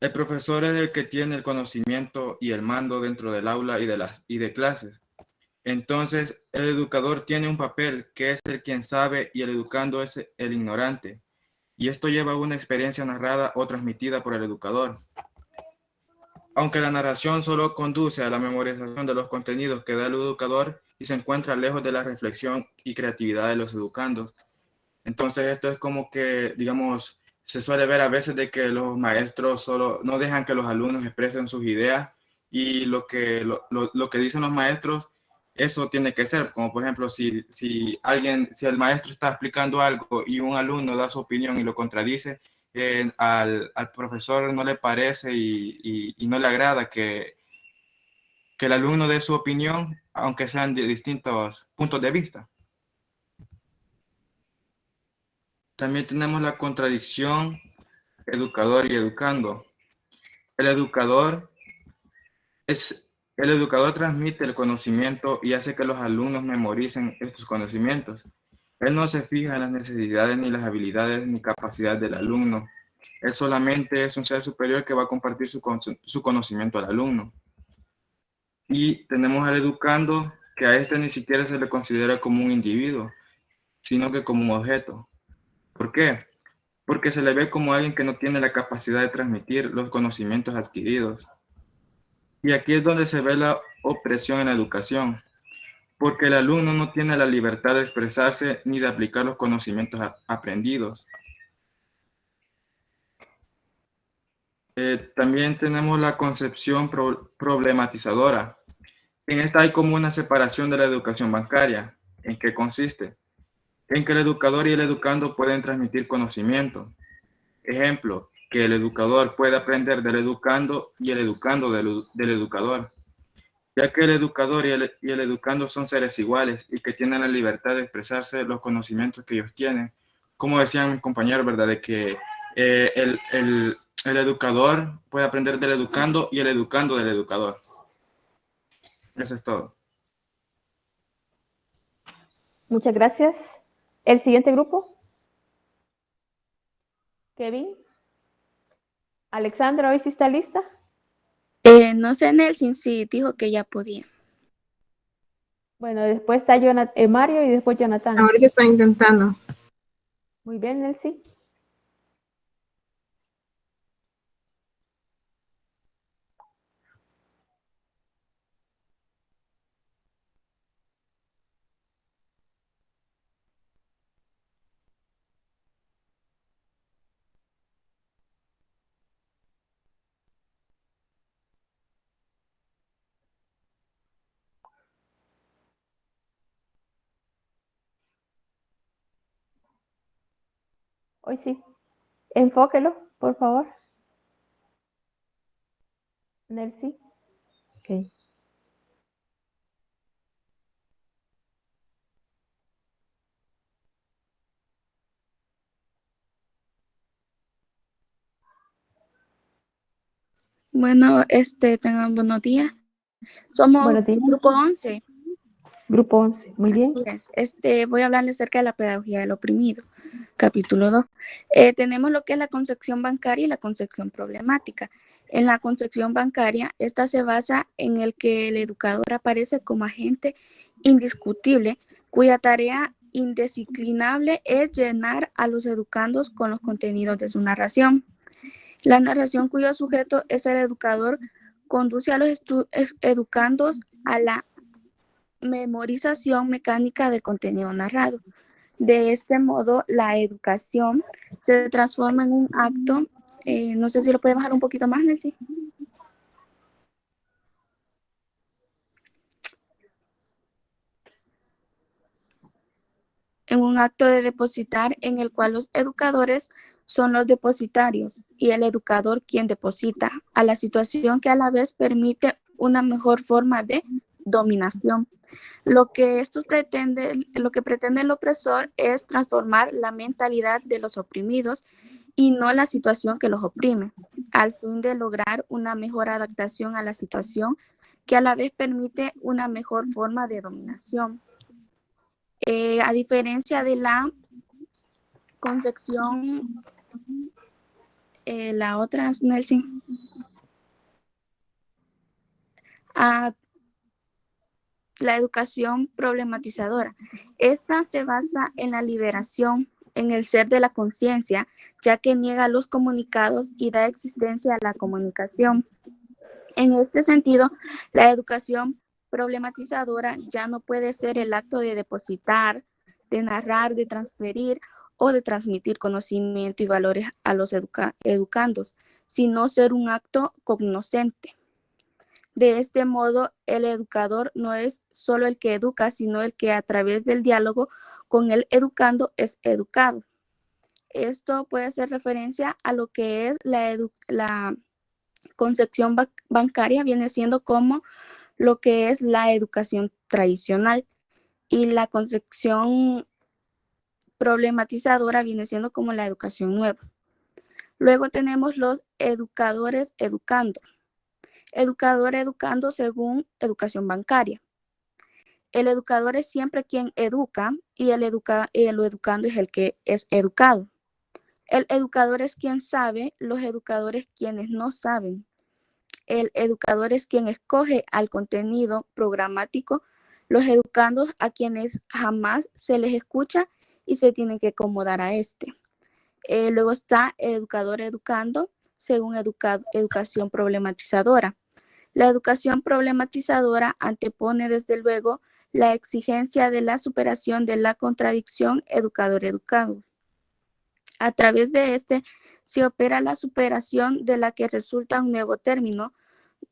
El profesor es el que tiene el conocimiento y el mando dentro del aula y de clases. Entonces, el educador tiene un papel que es el quien sabe y el educando es el ignorante. Y esto lleva a una experiencia narrada o transmitida por el educador. Aunque la narración solo conduce a la memorización de los contenidos que da el educador y se encuentra lejos de la reflexión y creatividad de los educandos. Entonces, esto es como que, digamos, se suele ver a veces de que los maestros solo no dejan que los alumnos expresen sus ideas y lo que dicen los maestros, eso tiene que ser, como por ejemplo, si el maestro está explicando algo y un alumno da su opinión y lo contradice, al profesor no le parece y no le agrada que el alumno dé su opinión, aunque sean de distintos puntos de vista. También tenemos la contradicción educador y educando. El educador transmite el conocimiento y hace que los alumnos memoricen estos conocimientos. Él no se fija en las necesidades ni las habilidades ni capacidades del alumno. Él solamente es un ser superior que va a compartir su conocimiento al alumno. Y tenemos al educando, que a este ni siquiera se le considera como un individuo, sino que como un objeto. ¿Por qué? Porque se le ve como alguien que no tiene la capacidad de transmitir los conocimientos adquiridos. Y aquí es donde se ve la opresión en la educación, porque el alumno no tiene la libertad de expresarse ni de aplicar los conocimientos aprendidos. También tenemos la concepción problematizadora. En esta hay como una separación de la educación bancaria. ¿En qué consiste? En que el educador y el educando pueden transmitir conocimiento. Ejemplo, que el educador puede aprender del educando y el educando del educador, ya que el educador y el educando son seres iguales y que tienen la libertad de expresarse los conocimientos que ellos tienen. Como decían mis compañeros, ¿verdad? De que el educador puede aprender del educando y el educando del educador. Eso es todo. Muchas gracias. ¿El siguiente grupo? Kevin. Alexandra, ¿hoy sí está lista? No sé, Nelson, si dijo que ya podía. Bueno, después está Mario y después Jonathan. Ahorita está intentando. Muy bien, Nelson. Hoy sí. Enfóquelo, por favor. Nelcy. Ok. Bueno, tengan buenos días. Somos Buenos días. grupo 11. Grupo 11. Muy bien. Así es. Voy a hablarles acerca de la pedagogía del oprimido. Capítulo 2. Tenemos lo que es la concepción bancaria y la concepción problemática. En la concepción bancaria, esta se basa en el que el educador aparece como agente indiscutible, cuya tarea indisciplinable es llenar a los educandos con los contenidos de su narración. La narración cuyo sujeto es el educador conduce a los educandos a la memorización mecánica del contenido narrado. De este modo, la educación se transforma en un acto. No sé si lo puede bajar un poquito más, Nelcy. En un acto de depositar en el cual los educadores son los depositarios y el educador quien deposita a la situación que a la vez permite una mejor forma de dominación. Lo que pretende el opresor es transformar la mentalidad de los oprimidos y no la situación que los oprime, al fin de lograr una mejor adaptación a la situación que a la vez permite una mejor forma de dominación. A diferencia de la concepción, la otra, Nelson, la educación problematizadora. Esta se basa en la liberación, en el ser de la conciencia, ya que niega los comunicados y da existencia a la comunicación. En este sentido, la educación problematizadora ya no puede ser el acto de depositar, de narrar, de transferir o de transmitir conocimiento y valores a los educandos, sino ser un acto cognoscente. De este modo, el educador no es solo el que educa, sino el que a través del diálogo con el educando es educado. Esto puede hacer referencia a lo que es la concepción bancaria, viene siendo como lo que es la educación tradicional, y la concepción problematizadora viene siendo como la educación nueva. Luego tenemos los educadores educando. Educador educando según educación bancaria. El educador es siempre quien educa y el educando es el que es educado. El educador es quien sabe, los educadores quienes no saben. El educador es quien escoge al contenido programático, los educandos a quienes jamás se les escucha y se tienen que acomodar a este. Luego está el educador educando según educación problematizadora. La educación problematizadora antepone desde luego la exigencia de la superación de la contradicción educador-educado. A través de este se opera la superación de la que resulta un nuevo término,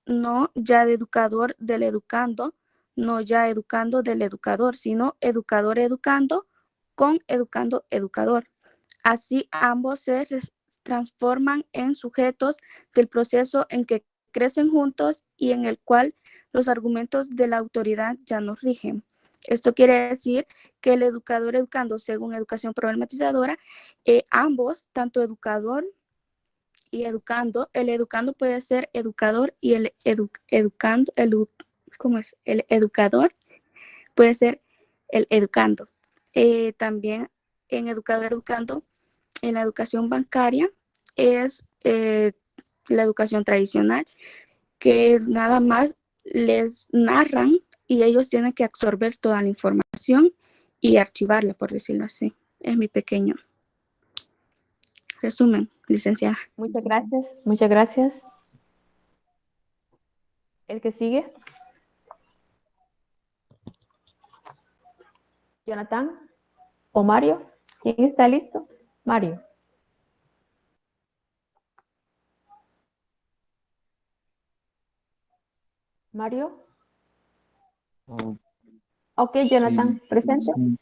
no ya de educador del educando, no ya educando del educador, sino educador educando con educando educador. Así ambos se transforman en sujetos del proceso en que crecen juntos y en el cual los argumentos de la autoridad ya nos rigen. Esto quiere decir que el educador educando según educación problematizadora, ambos, tanto educador y educando, el educando puede ser educador y el educando, ¿cómo es? El educador puede ser el educando. También en educador educando, en la educación bancaria es la educación tradicional, que nada más les narran y ellos tienen que absorber toda la información y archivarla, por decirlo así. Es mi pequeño resumen, licenciada. Muchas gracias, muchas gracias. ¿El que sigue? ¿Jonathan o Mario? ¿Quién está listo? Mario. Mario. Ok, Jonathan, Sí, presente. sí.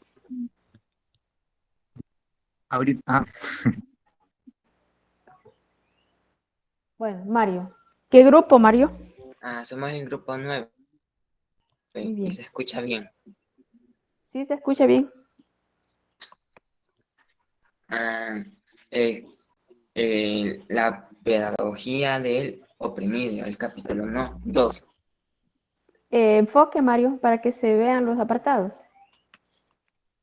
Ahorita, Bueno, Mario. ¿Qué grupo, Mario? Somos el grupo 9 Muy bien. y se escucha bien. Sí, se escucha bien. La pedagogía del oprimido, el capítulo 2. Enfoque, Mario, para que se vean los apartados.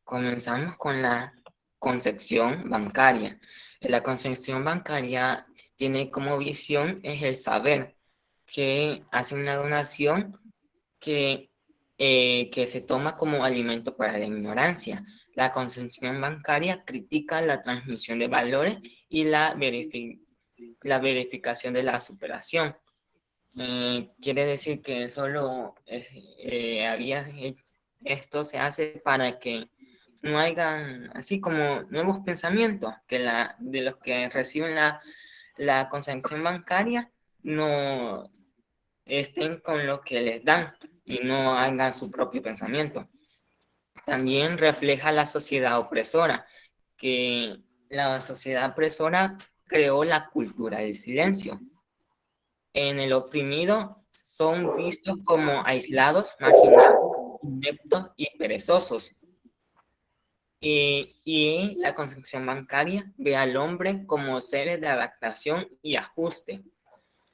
Comenzamos con la concepción bancaria. La concepción bancaria tiene como visión es el saber, que hace una donación que se toma como alimento para la ignorancia. La concepción bancaria critica la transmisión de valores y la verificación de la superación. Quiere decir que solo esto se hace para que no hayan así como nuevos pensamientos, que de los que reciben la concepción bancaria no estén con lo que les dan y no hagan su propio pensamiento. También refleja la sociedad opresora, que la sociedad opresora creó la cultura del silencio. En el oprimido son vistos como aislados, marginados, ineptos y perezosos. Y la concepción bancaria ve al hombre como seres de adaptación y ajuste.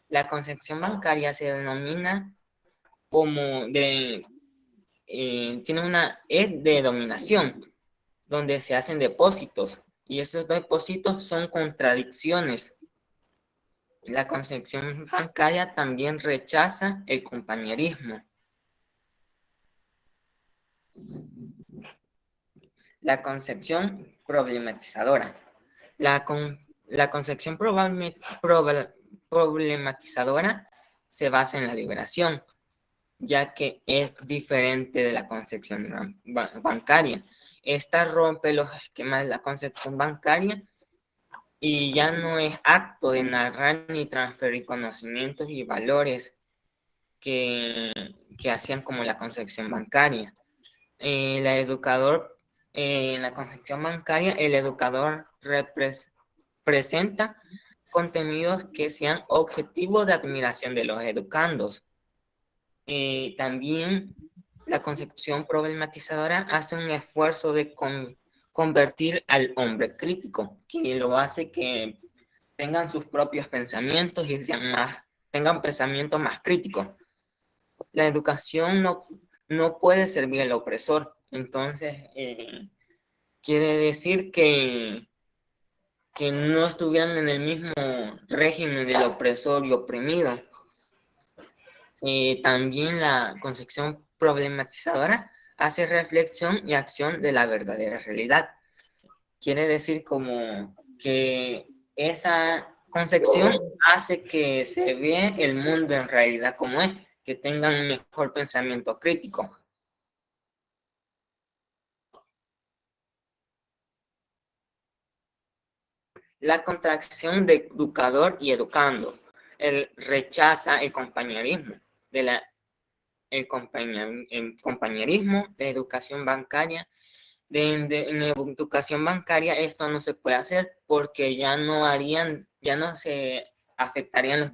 La concepción bancaria se denomina como es de dominación, donde se hacen depósitos, y esos depósitos son contradicciones. La concepción bancaria también rechaza el compañerismo. La concepción problematizadora. La concepción problematizadora se basa en la liberación, ya que es diferente de la concepción bancaria. Esta rompe los esquemas de la concepción bancaria y ya no es acto de narrar ni transferir conocimientos y valores que hacían como la concepción bancaria. En la concepción bancaria, el educador presenta contenidos que sean objetivos de admiración de los educandos. También la concepción problematizadora hace un esfuerzo de convertir al hombre crítico, que lo hace que tengan sus propios pensamientos y tengan pensamientos más críticos. La educación no puede servir al opresor, entonces quiere decir que no estuvieran en el mismo régimen del opresor y oprimido. También la concepción problematizadora hace reflexión y acción de la verdadera realidad. Quiere decir como que esa concepción hace que se vea el mundo en realidad como es, que tengan un mejor pensamiento crítico. La contracción de educador y educando. Él rechaza el compañerismo el compañerismo de educación bancaria. En educación bancaria esto no se puede hacer porque ya no se afectarían los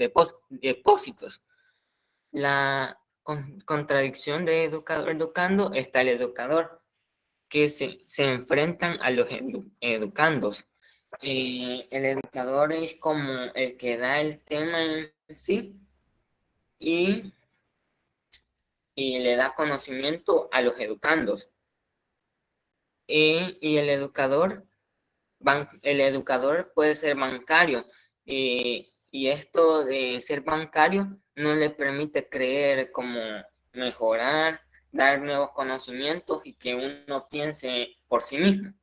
depósitos. La contradicción de educando está el educador, que se enfrentan a los educandos. El educador es como el que da el tema en sí y le da conocimiento a los educandos. Y el educador puede ser bancario, y esto de ser bancario no le permite creer como mejorar, dar nuevos conocimientos y que uno piense por sí mismo.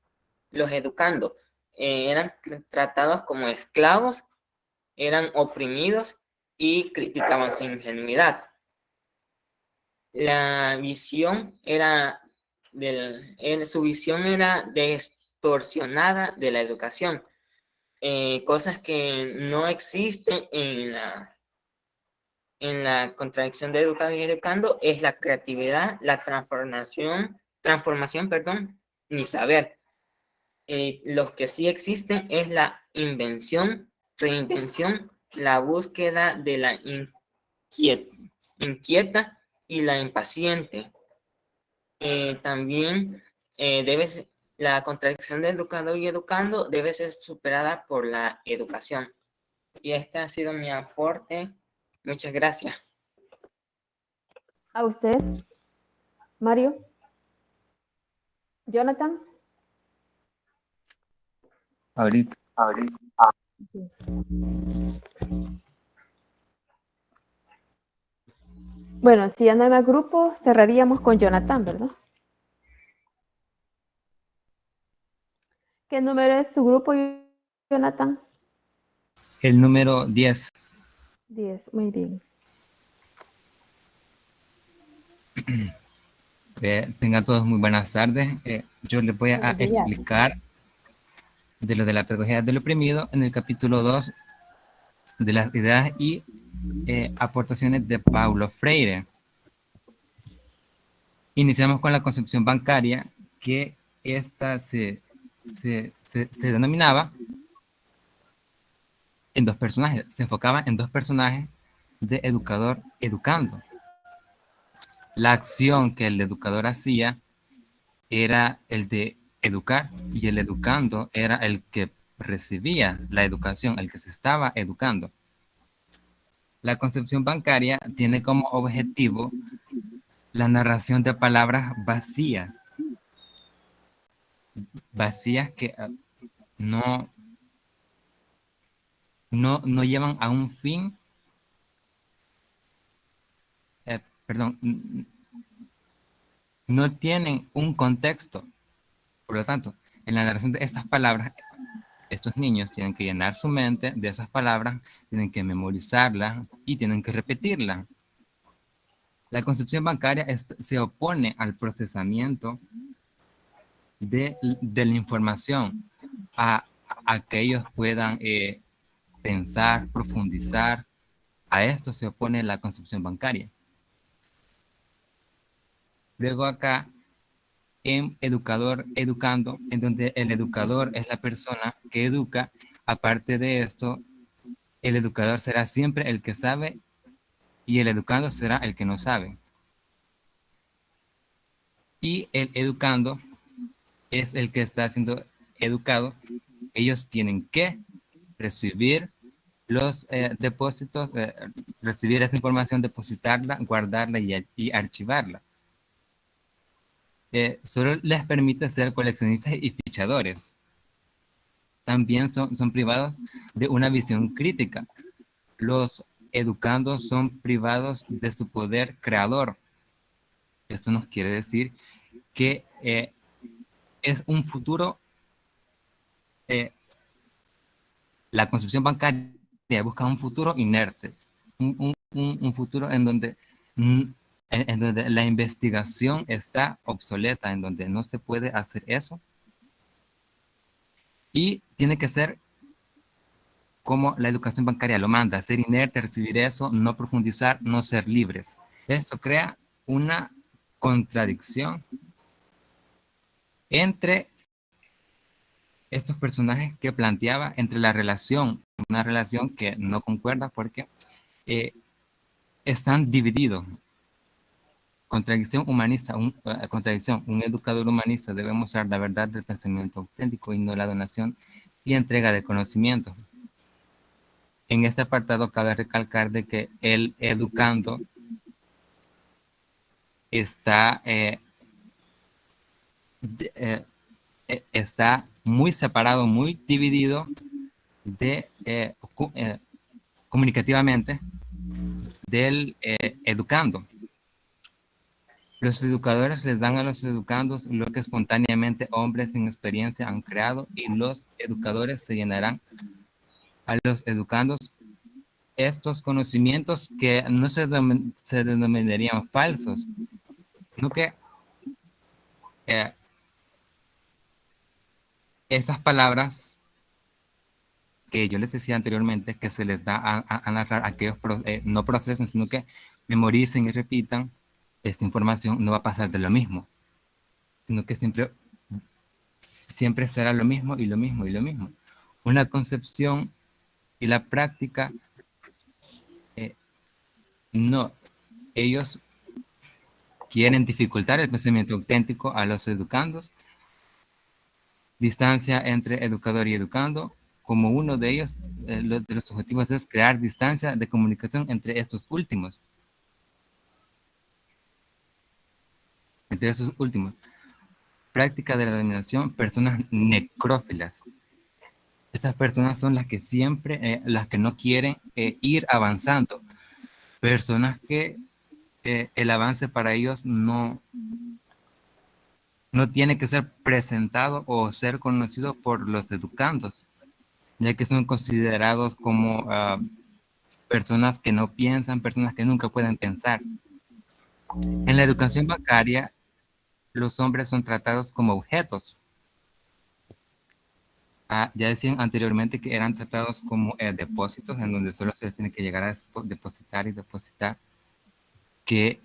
Los educandos eran tratados como esclavos, eran oprimidos y criticaban su ingenuidad. Su visión era distorsionada de la educación. Cosas que no existen en la contradicción de educando y educando es la creatividad, la transformación, ni saber. Los que sí existen es la invención, reinvención, la búsqueda de la inquieta y la impaciente. También la contradicción de educando y educando debe ser superada por la educación. Y este ha sido mi aporte. Muchas gracias. ¿A usted, Mario? ¿Jonathan? Ahorita. Sí. Bueno, si ya no hay más grupos, cerraríamos con Jonathan, ¿verdad? ¿Qué número es su grupo, Jonathan? El número 10. 10, muy bien. Tengan todos muy buenas tardes. Yo les voy a explicar de lo de la pedagogía del oprimido en el capítulo 2 de las ideas y aportaciones de Paulo Freire. Iniciamos con la concepción bancaria, que esta se denominaba en dos personajes, se enfocaba en dos personajes de educador educando. La acción que el educador hacía era el de educar y el educando era el que recibía la educación, el que se estaba educando. La concepción bancaria tiene como objetivo la narración de palabras vacías que no llevan a un fin, perdón, no tienen un contexto. Por lo tanto, en la narración de estas palabras, estos niños tienen que llenar su mente de esas palabras, tienen que memorizarlas y tienen que repetirlas. La concepción bancaria se opone al procesamiento de la información, a que ellos puedan pensar, profundizar. A esto se opone la concepción bancaria. Luego acá, en educador, educando, en donde el educador es la persona que educa. Aparte de esto, el educador será siempre el que sabe y el educando será el que no sabe. Y el educando es el que está siendo educado. Ellos tienen que recibir los depósitos, recibir esa información, depositarla, guardarla y archivarla. Solo les permite ser coleccionistas y fichadores. También son privados de una visión crítica. Los educandos son privados de su poder creador. Esto nos quiere decir que es un futuro, la concepción bancaria busca un futuro inerte, un futuro en donde la investigación está obsoleta, en donde no se puede hacer eso. Y tiene que ser como la educación bancaria lo manda, ser inerte, recibir eso, no profundizar, no ser libres. Esto crea una contradicción entre estos personajes que planteaba, entre la relación, una relación que no concuerda porque están divididos. Contradicción humanista, contradicción. Un educador humanista debe mostrar la verdad del pensamiento auténtico y no la donación y entrega de conocimiento. En este apartado cabe recalcar de que el educando está muy separado, muy dividido comunicativamente del educando. Los educadores les dan a los educandos lo que espontáneamente hombres sin experiencia han creado y los educadores se llenarán a los educandos estos conocimientos que no se denominarían falsos, sino que esas palabras que yo les decía anteriormente, que se les da a narrar, a que ellos no procesen, sino que memoricen y repitan, esta información no va a pasar de lo mismo, sino que siempre será lo mismo y lo mismo y lo mismo. Una concepción y la práctica, no, ellos quieren dificultar el pensamiento auténtico a los educandos, distancia entre educador y educando, como uno de ellos, de los objetivos es crear distancia de comunicación entre estos últimos. Práctica de la dominación, personas necrófilas. Esas personas son las que siempre, las que no quieren ir avanzando. Personas que el avance para ellos no tiene que ser presentado o ser conocido por los educandos, ya que son considerados como personas que no piensan, personas que nunca pueden pensar. En la educación bancaria, los hombres son tratados como objetos. Ya decían anteriormente que eran tratados como depósitos, en donde solo se les tiene que llegar a depositar y depositar, que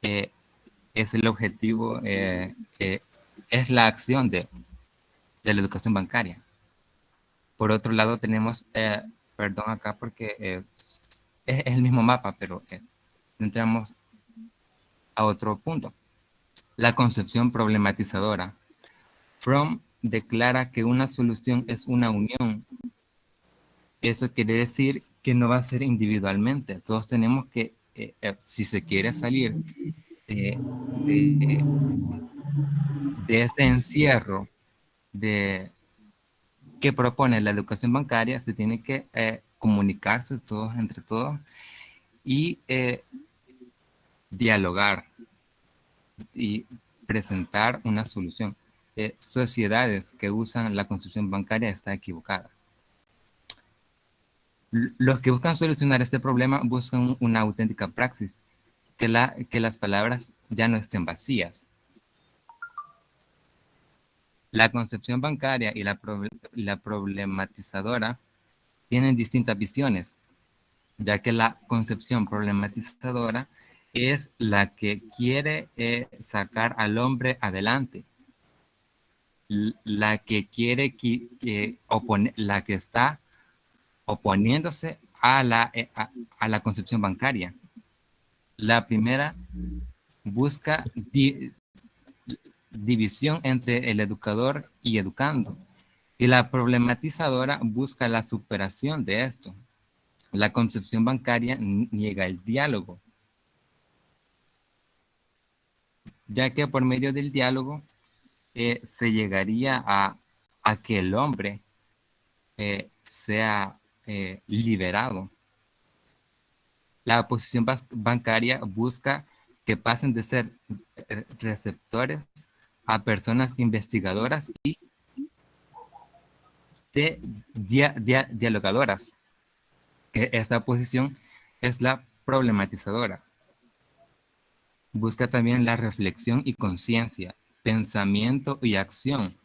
es el objetivo, es la acción de la educación bancaria. Por otro lado tenemos, perdón acá porque es el mismo mapa, pero entramos a otro punto. La concepción problematizadora. Fromm declara que una solución es una unión. Eso quiere decir que no va a ser individualmente. Todos tenemos que, si se quiere salir de ese encierro que propone la educación bancaria, se tiene que comunicarse todos entre todos y dialogar y presentar una solución. Sociedades que usan la concepción bancaria está equivocada. Los que buscan solucionar este problema buscan una auténtica praxis, que las palabras ya no estén vacías. La concepción bancaria y la problematizadora tienen distintas visiones, ya que la concepción problematizadora es la que quiere sacar al hombre adelante, la que quiere la que está oponiéndose a la concepción bancaria. La primera busca división entre el educador y educando, y la problematizadora busca la superación de esto. La concepción bancaria niega el diálogo, ya que por medio del diálogo se llegaría a que el hombre sea liberado. La oposición bancaria busca que pasen de ser receptores a personas investigadoras y dialogadoras. Esta posición es la problematizadora. Busca también la reflexión y conciencia, pensamiento y acción.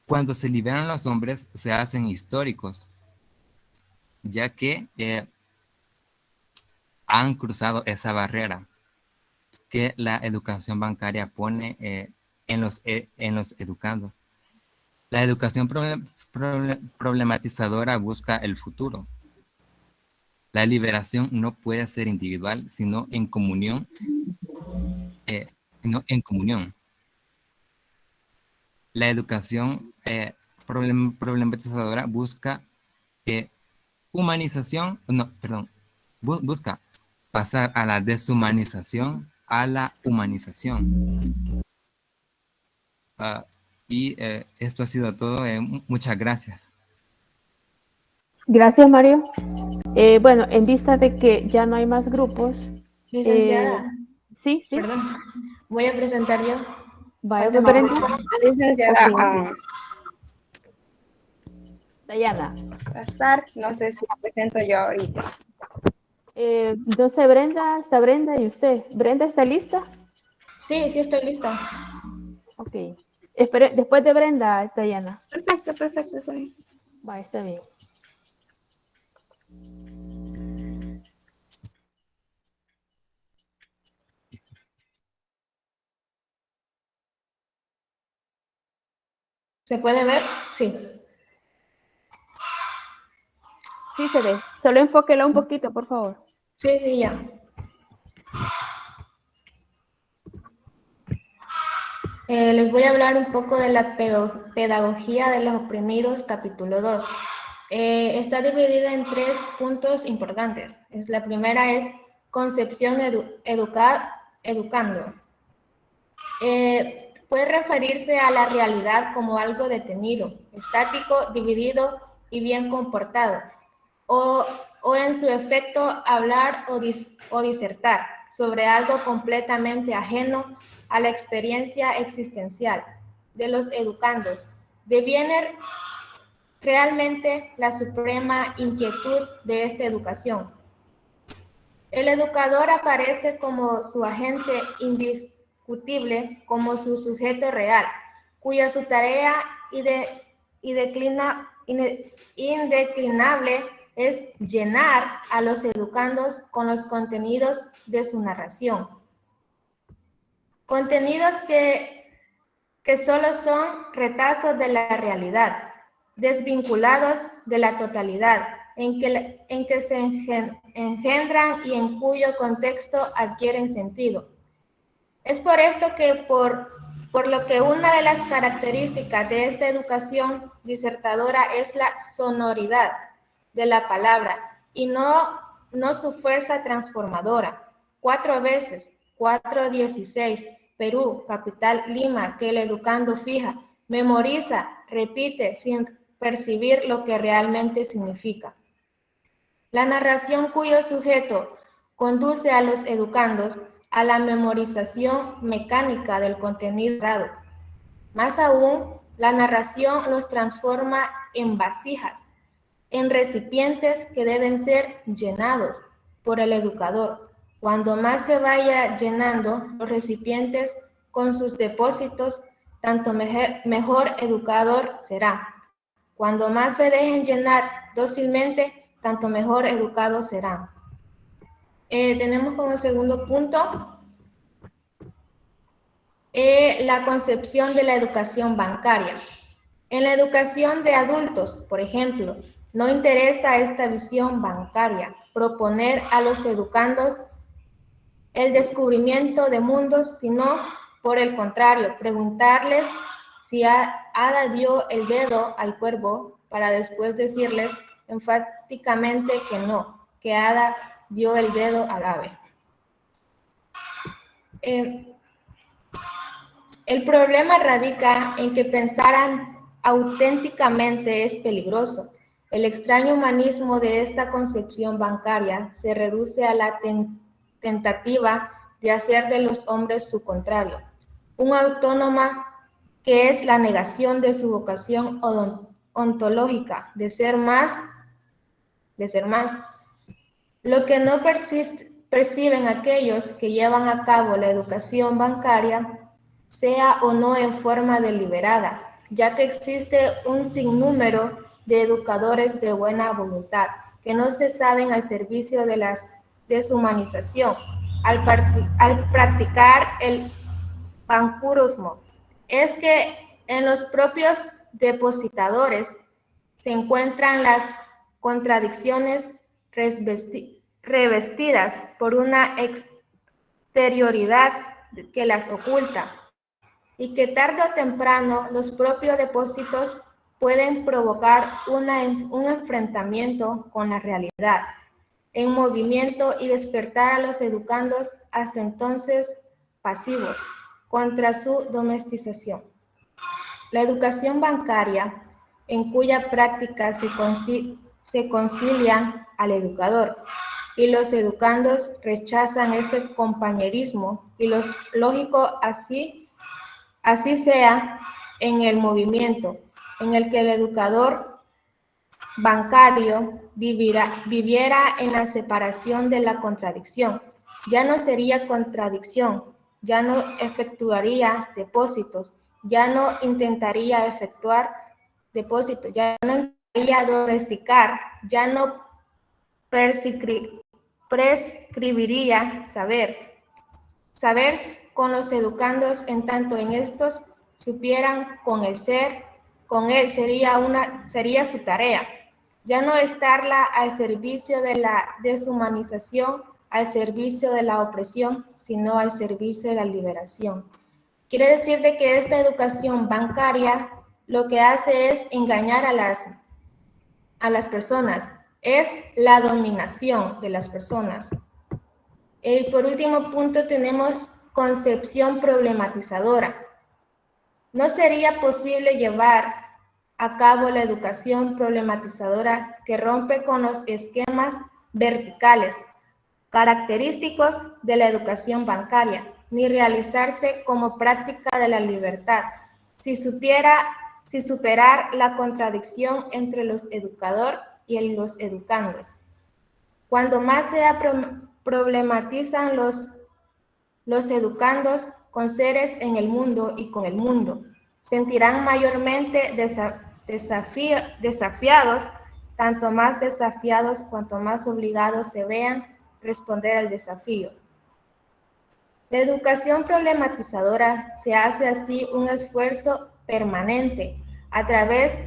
Cuando se liberan los hombres, se hacen históricos, ya que han cruzado esa barrera que la educación bancaria pone en los educandos. La educación problematizadora busca el futuro. La liberación no puede ser individual, sino en comunión. La educación problematizadora busca busca pasar a la deshumanización a la humanización. Y esto ha sido todo. Muchas gracias. Gracias, Mario. Bueno, en vista de que ya no hay más grupos. Licenciada. Sí. Perdón. Voy a presentar yo. Vaya, Brenda. Licenciada. Okay. Dayana. Pasar, no sé si la presento yo ahorita. Entonces, Brenda, está Brenda y usted. ¿Brenda está lista? Sí, estoy lista. Ok. Espere, después de Brenda, Dayana. Perfecto, sí. Va, está bien. ¿Se puede ver? Sí. Sí se ve. Solo enfóquela un poquito, por favor. Sí, ya. Les voy a hablar un poco de la pedagogía de los oprimidos, capítulo 2. Está dividida en 3 puntos importantes. La primera es concepción educando. Puede referirse a la realidad como algo detenido, estático, dividido y bien comportado. O en su efecto hablar o disertar sobre algo completamente ajeno a la experiencia existencial de los educandos. Deviene realmente la suprema inquietud de esta educación. El educador aparece como su agente indiscutible, como su sujeto real, cuya su tarea indeclinable es llenar a los educandos con los contenidos de su narración. Contenidos que solo son retazos de la realidad, desvinculados de la totalidad, en que se engendran y en cuyo contexto adquieren sentido. Es por esto que por lo que una de las características de esta educación disertadora es la sonoridad de la palabra y no su fuerza transformadora. 4 veces, 4:16, Perú, capital Lima, que el educando fija, memoriza, repite sin percibir lo que realmente significa. La narración cuyo sujeto conduce a los educandos a la memorización mecánica del contenido narrado. Más aún, la narración los transforma en vasijas, en recipientes que deben ser llenados por el educador. Cuando más se vaya llenando los recipientes con sus depósitos, tanto mejor educador será. Cuando más se dejen llenar dócilmente, tanto mejor educados serán. Tenemos como segundo punto la concepción de la educación bancaria. En la educación de adultos, por ejemplo, no interesa esta visión bancaria, proponer a los educandos el descubrimiento de mundos, sino por el contrario, preguntarles si Ada dio el dedo al cuervo para después decirles enfáticamente que no, que Ada dio el dedo al ave. El problema radica en que pensaran auténticamente es peligroso. El extraño humanismo de esta concepción bancaria se reduce a la tentativa de hacer de los hombres su contrario, un autónoma que es la negación de su vocación ontológica, de ser más. Lo que no perciben aquellos que llevan a cabo la educación bancaria, sea o no en forma deliberada, ya que existe un sinnúmero de educadores de buena voluntad que no se saben al servicio de la deshumanización, al practicar el pancurismo. Es que en los propios depositadores se encuentran las contradicciones revestidas por una exterioridad que las oculta, y que tarde o temprano los propios depósitos pueden provocar un enfrentamiento con la realidad en movimiento y despertar a los educandos hasta entonces pasivos contra su domesticación. La educación bancaria, en cuya práctica se concilian al educador y los educandos rechazan este compañerismo, y lo lógico así sea en el movimiento en el que el educador bancario viviera en la separación de la contradicción. Ya no sería contradicción, ya no efectuaría depósitos, ya no intentaría efectuar depósitos, ya no intentaría domesticar, ya no prescribiría saber con los educandos, en tanto en estos supieran con él sería su tarea, ya no estarla al servicio de la deshumanización, al servicio de la opresión, sino al servicio de la liberación. Quiere decir de que esta educación bancaria lo que hace es engañar a las personas, es la dominación de las personas. Y por último punto tenemos concepción problematizadora. No sería posible llevar a cabo la educación problematizadora que rompe con los esquemas verticales característicos de la educación bancaria, ni realizarse como práctica de la libertad, si superar la contradicción entre los educadores y los educandos. Cuando más se problematizan los educandos con seres en el mundo y con el mundo, sentirán mayormente desafiados, tanto más desafiados cuanto más obligados se vean responder al desafío. La educación problematizadora se hace así un esfuerzo permanente a través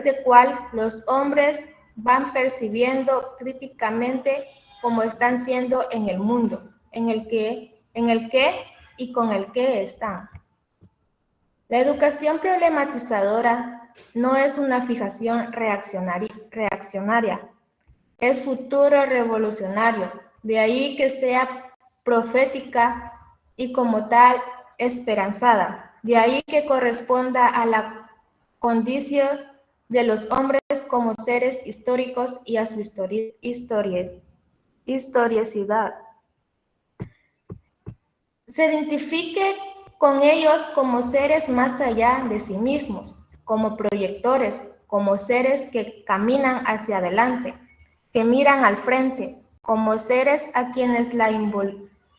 de cual los hombres van percibiendo críticamente cómo están siendo en el mundo, en el que y con el que están. La educación problematizadora no es una fijación reaccionaria, es futuro revolucionario, de ahí que sea profética y como tal esperanzada, de ahí que corresponda a la condición de los hombres como seres históricos y a su historicidad. Se identifique con ellos como seres más allá de sí mismos, como proyectores, como seres que caminan hacia adelante, que miran al frente, como seres a quienes la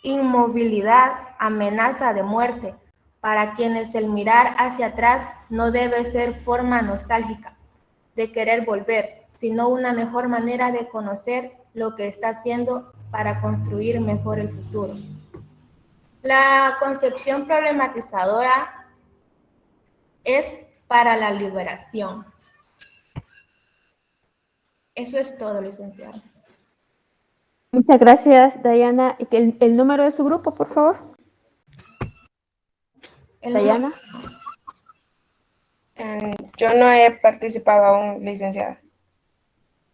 inmovilidad amenaza de muerte, para quienes el mirar hacia atrás no debe ser forma nostálgica de querer volver, sino una mejor manera de conocer lo que está haciendo para construir mejor el futuro. La concepción problematizadora es para la liberación. Eso es todo, licenciado. Muchas gracias, Dayana. ¿El número de su grupo, por favor? Dayana. Yo no he participado aún, licenciada.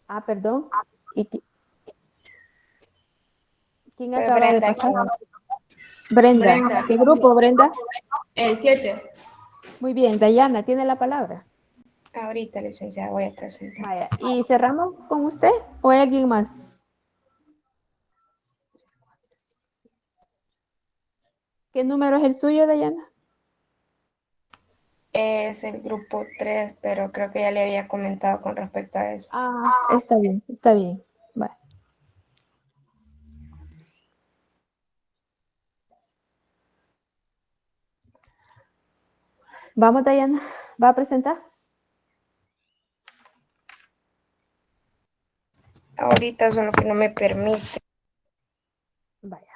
Ah, perdón. ¿Quién Pues acaba Brenda, de pasar? Brenda. ¿Qué grupo, Brenda? El 7. Muy bien, Dayana, tiene la palabra. Ahorita, licenciada, voy a presentar. Vaya, ¿y cerramos con usted o hay alguien más? ¿Qué número es el suyo, Dayana? Es el grupo 3, pero creo que ya le había comentado con respecto a eso. Ah, está bien, está bien. Vale. Vamos, Dayana, ¿va a presentar? Ahorita solo que no me permite. Vaya.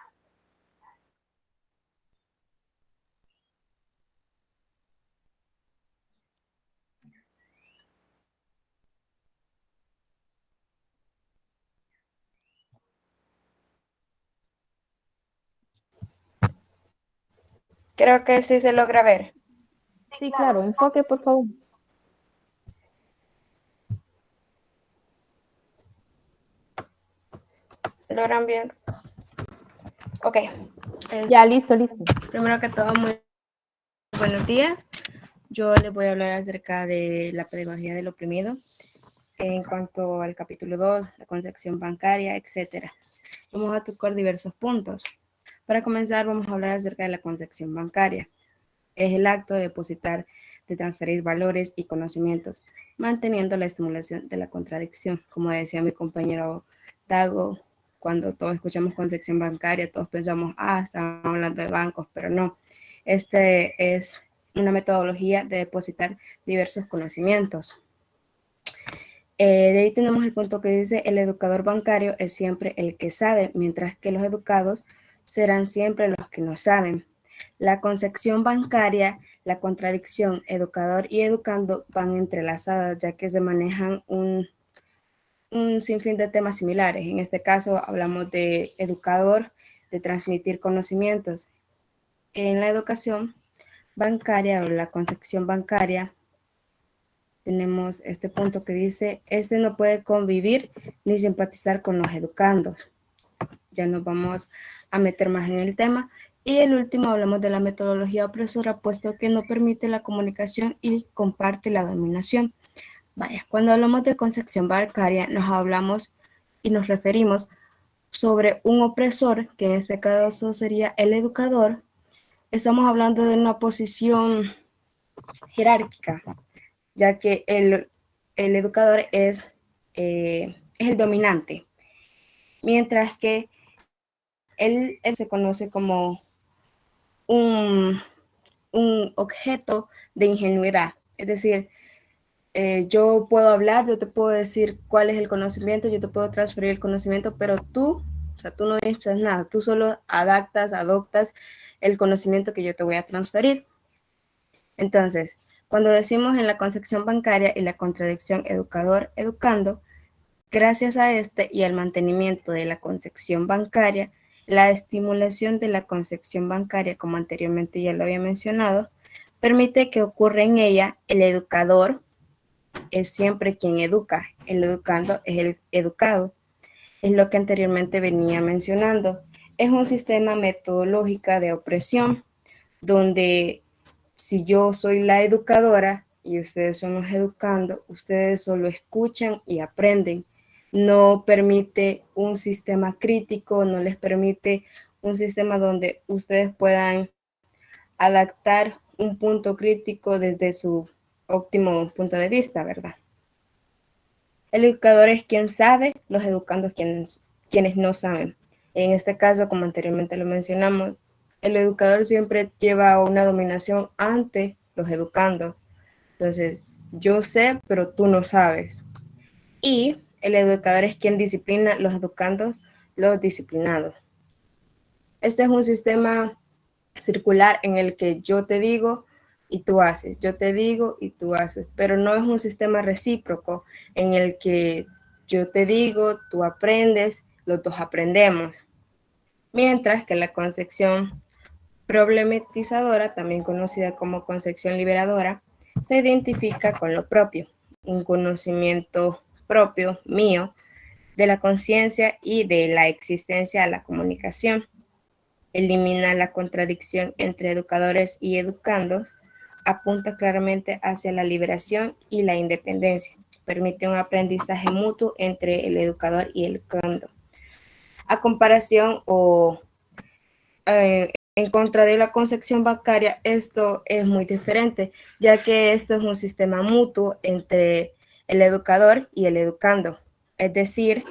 Creo que sí se logra ver. Sí, claro, enfoque, por favor. ¿Logran bien? Ok. Ya, listo. Primero que todo, muy buenos días. Yo les voy a hablar acerca de la pedagogía del oprimido en cuanto al capítulo 2, la concepción bancaria, etc. Vamos a tocar diversos puntos. Para comenzar, vamos a hablar acerca de la concepción bancaria. Es el acto de depositar, de transferir valores y conocimientos, manteniendo la estimulación de la contradicción. Como decía mi compañero Dago, cuando todos escuchamos concepción bancaria, todos pensamos, estamos hablando de bancos, pero no. Este es una metodología de depositar diversos conocimientos. De ahí tenemos el punto que dice, el educador bancario es siempre el que sabe, mientras que los educados serán siempre los que no saben. La concepción bancaria, la contradicción, educador y educando van entrelazadas, ya que se manejan un sinfín de temas similares. En este caso hablamos de educador, de transmitir conocimientos. En la educación bancaria o la concepción bancaria tenemos este punto que dice, no puede convivir ni simpatizar con los educandos. Ya nos vamos a meter más en el tema. Y el último hablamos de la metodología opresora, puesto que no permite la comunicación y comparte la dominación. Vaya, cuando hablamos de concepción bancaria, nos hablamos y nos referimos sobre un opresor, que en este caso sería el educador. Estamos hablando de una posición jerárquica, ya que el educador es el dominante, mientras que él se conoce como un objeto de ingenuidad. Es decir, yo puedo hablar, yo te puedo decir cuál es el conocimiento, yo te puedo transferir el conocimiento, pero tú no dices nada, tú solo adoptas el conocimiento que yo te voy a transferir. Entonces, cuando decimos en la concepción bancaria y la contradicción educador-educando, Gracias a este y al mantenimiento de la concepción bancaria, la estimulación de la concepción bancaria, como anteriormente ya lo había mencionado, permite que ocurra en ella. El educador es siempre quien educa, el educando es el educado. Es lo que anteriormente venía mencionando. Es un sistema metodológico de opresión, donde si yo soy la educadora y ustedes son los educandos, ustedes solo escuchan y aprenden. No permite un sistema crítico, no les permite un sistema donde ustedes puedan adaptar un punto crítico desde su óptimo punto de vista, ¿verdad? El educador es quien sabe, los educandos quienes no saben. En este caso, como anteriormente lo mencionamos, el educador siempre lleva una dominación ante los educandos. Entonces, yo sé, pero tú no sabes. Y el educador es quien disciplina, los educandos, los disciplinados. Este es un sistema circular en el que yo te digo y tú haces, yo te digo y tú haces, pero no es un sistema recíproco en el que yo te digo, tú aprendes, los dos aprendemos. Mientras que la concepción problematizadora, también conocida como concepción liberadora, se identifica con lo propio, un conocimiento propio, mío, de la conciencia y de la existencia de la comunicación. Elimina la contradicción entre educadores y educandos, apunta claramente hacia la liberación y la independencia. Permite un aprendizaje mutuo entre el educador y el educando. A comparación en contra de la concepción bancaria, esto es muy diferente, ya que esto es un sistema mutuo entre el educador y el educando. Es decir,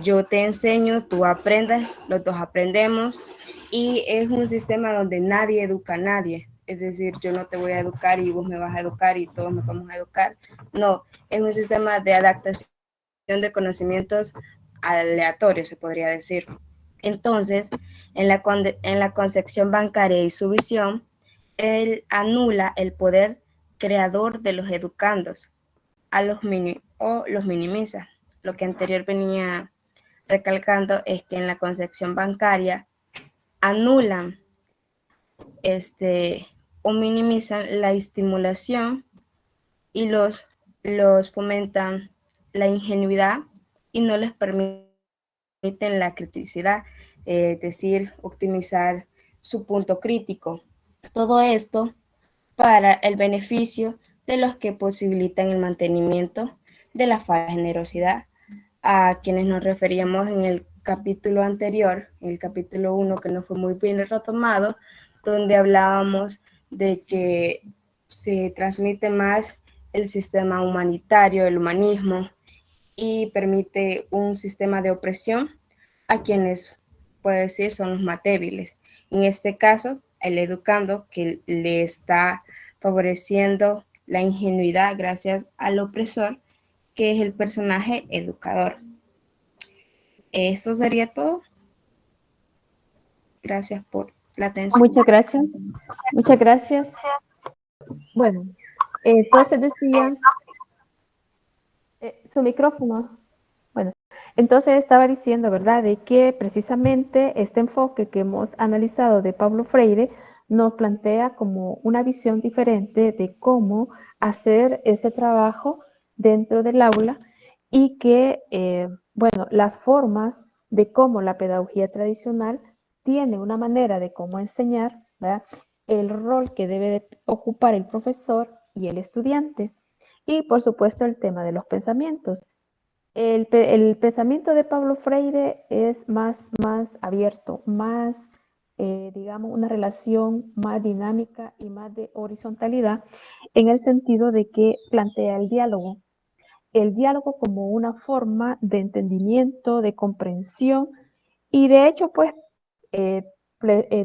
yo te enseño, tú aprendas, los dos aprendemos, y es un sistema donde nadie educa a nadie. Es decir, yo no te voy a educar y vos me vas a educar y todos nos vamos a educar. No, es un sistema de adaptación de conocimientos aleatorios, se podría decir. Entonces, en la concepción bancaria y su visión, él anula el poder creador de los educandos los minimiza. Lo que anterior venía recalcando es que en la concepción bancaria anulan o minimizan la estimulación y los fomentan la ingenuidad y no les permiten la criticidad, es decir, optimizar su punto crítico. Todo esto para el beneficio de los que posibilitan el mantenimiento de la falsa generosidad, a quienes nos referíamos en el capítulo anterior, en el capítulo 1, que no fue muy bien retomado, donde hablábamos de que se transmite más el sistema humanitario, el humanismo, y permite un sistema de opresión a quienes, puede decir, son los más débiles. En este caso, el educando, que le está favoreciendo la ingenuidad gracias al opresor, que es el personaje educador. Esto sería todo. Gracias por la atención. Muchas gracias. Muchas gracias. Bueno, entonces decía su micrófono. Bueno, entonces estaba diciendo, ¿verdad?, de que precisamente este enfoque que hemos analizado de Paulo Freire nos plantea como una visión diferente de cómo hacer ese trabajo dentro del aula y que, bueno, las formas de cómo la pedagogía tradicional tiene una manera de cómo enseñar, ¿verdad?, el rol que debe de ocupar el profesor y el estudiante. Y, por supuesto, el tema de los pensamientos. El pensamiento de Paulo Freire es más abierto, más, digamos, una relación más dinámica y más de horizontalidad, en el sentido de que plantea el diálogo como una forma de entendimiento, de comprensión, y de hecho, pues,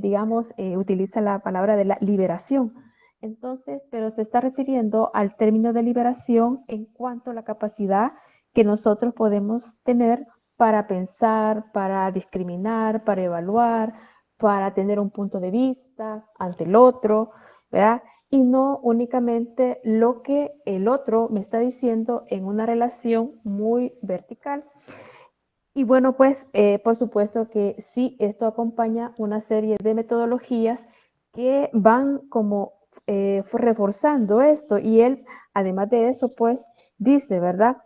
digamos, utiliza la palabra de la liberación. Entonces, pero se está refiriendo al término de liberación en cuanto a la capacidad que nosotros podemos tener para pensar, para discriminar, para evaluar, para tener un punto de vista ante el otro, ¿verdad? y no únicamente lo que el otro me está diciendo en una relación muy vertical. Y bueno, pues por supuesto que sí, esto acompaña una serie de metodologías que van como reforzando esto, y él, además de eso, pues dice, ¿verdad?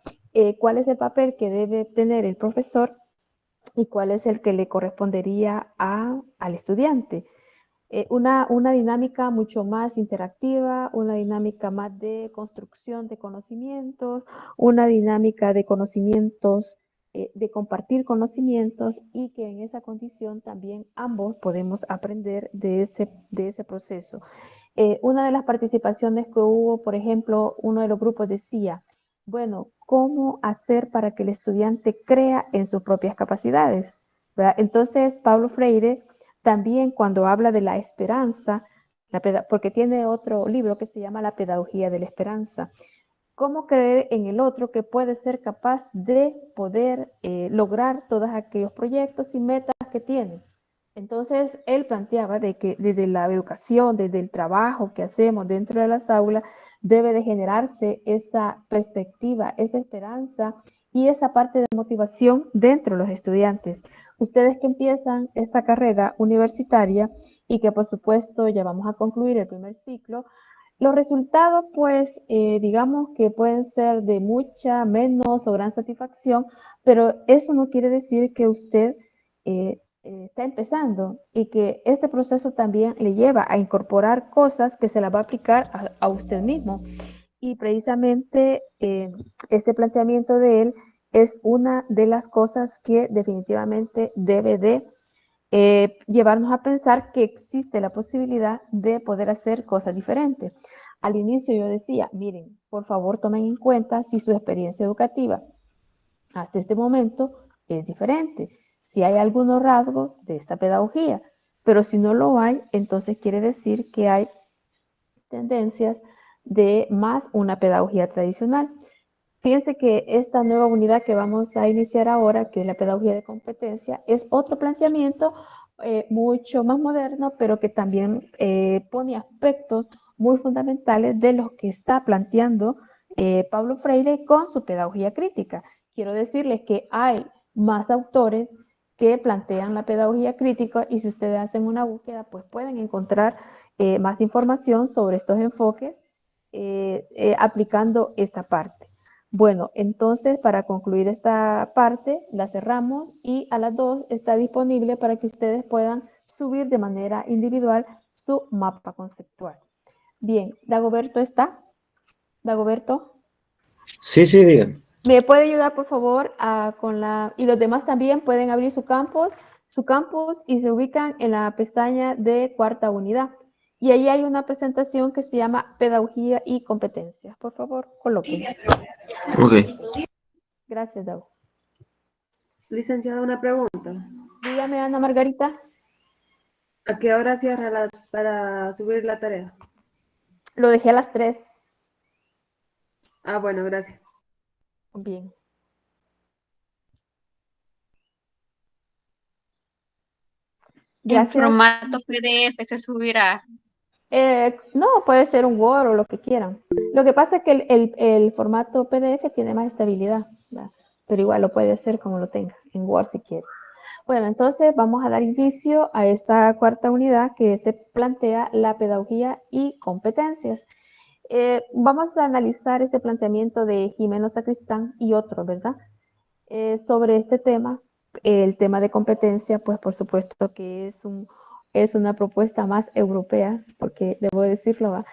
¿Cuál es el papel que debe tener el profesor y cuál es el que le correspondería al estudiante? Una dinámica mucho más interactiva, una dinámica más de construcción de conocimientos, una dinámica de conocimientos, de compartir conocimientos, y que en esa condición también ambos podemos aprender de ese proceso. Una de las participaciones que hubo, por ejemplo, uno de los grupos decía, bueno, ¿cómo hacer para que el estudiante crea en sus propias capacidades? ¿Verdad? Entonces, Paulo Freire también, cuando habla de la esperanza, porque tiene otro libro que se llama La pedagogía de la esperanza, cómo creer en el otro que puede ser capaz de poder lograr todos aquellos proyectos y metas que tiene. Entonces, él planteaba de que desde la educación, desde el trabajo que hacemos dentro de las aulas, debe de generarse esa perspectiva, esa esperanza y esa parte de motivación dentro de los estudiantes. Ustedes que empiezan esta carrera universitaria y que por supuesto ya vamos a concluir el primer ciclo, los resultados pues digamos que pueden ser de mucha, menos o gran satisfacción, pero eso no quiere decir que usted está empezando y que este proceso también le lleva a incorporar cosas que se las va a aplicar a usted mismo. Y precisamente este planteamiento de él es una de las cosas que definitivamente debe de llevarnos a pensar que existe la posibilidad de poder hacer cosas diferentes. Al inicio yo decía, miren, por favor tomen en cuenta si su experiencia educativa hasta este momento es diferente, si hay algunos rasgos de esta pedagogía, pero si no lo hay, entonces quiere decir que hay tendencias de más una pedagogía tradicional. Fíjense que esta nueva unidad que vamos a iniciar ahora, que es la pedagogía de competencia, es otro planteamiento mucho más moderno, pero que también pone aspectos muy fundamentales de los que está planteando Paulo Freire con su pedagogía crítica. Quiero decirles que hay más autores que plantean la pedagogía crítica, y si ustedes hacen una búsqueda, pues pueden encontrar más información sobre estos enfoques aplicando esta parte. Bueno, entonces para concluir esta parte la cerramos, y a las 2 está disponible para que ustedes puedan subir de manera individual su mapa conceptual. Bien, ¿Dagoberto está? ¿Dagoberto? Sí, díganme. ¿Me puede ayudar, por favor, y los demás también pueden abrir su campus y se ubican en la pestaña de cuarta unidad? Y ahí hay una presentación que se llama Pedagogía y Competencias. Por favor, colóquenla. Ok. Gracias, Dago. Licenciada, una pregunta. Dígame, Ana Margarita. ¿A qué hora cierra para subir la tarea? Lo dejé a las 3. Ah, bueno, gracias. Bien. Gracias. ¿En formato PDF se subirá? No, puede ser un Word o lo que quieran. Lo que pasa es que el formato PDF tiene más estabilidad, ¿verdad? Pero igual lo puede hacer como lo tenga, en Word si quiere. Bueno, entonces vamos a dar inicio a esta cuarta unidad que se plantea la pedagogía y competencias. Vamos a analizar este planteamiento de Jimeno Sacristán y otros, ¿verdad? Sobre este tema, el tema de competencia, pues por supuesto que es una propuesta más europea, porque debo decirlo,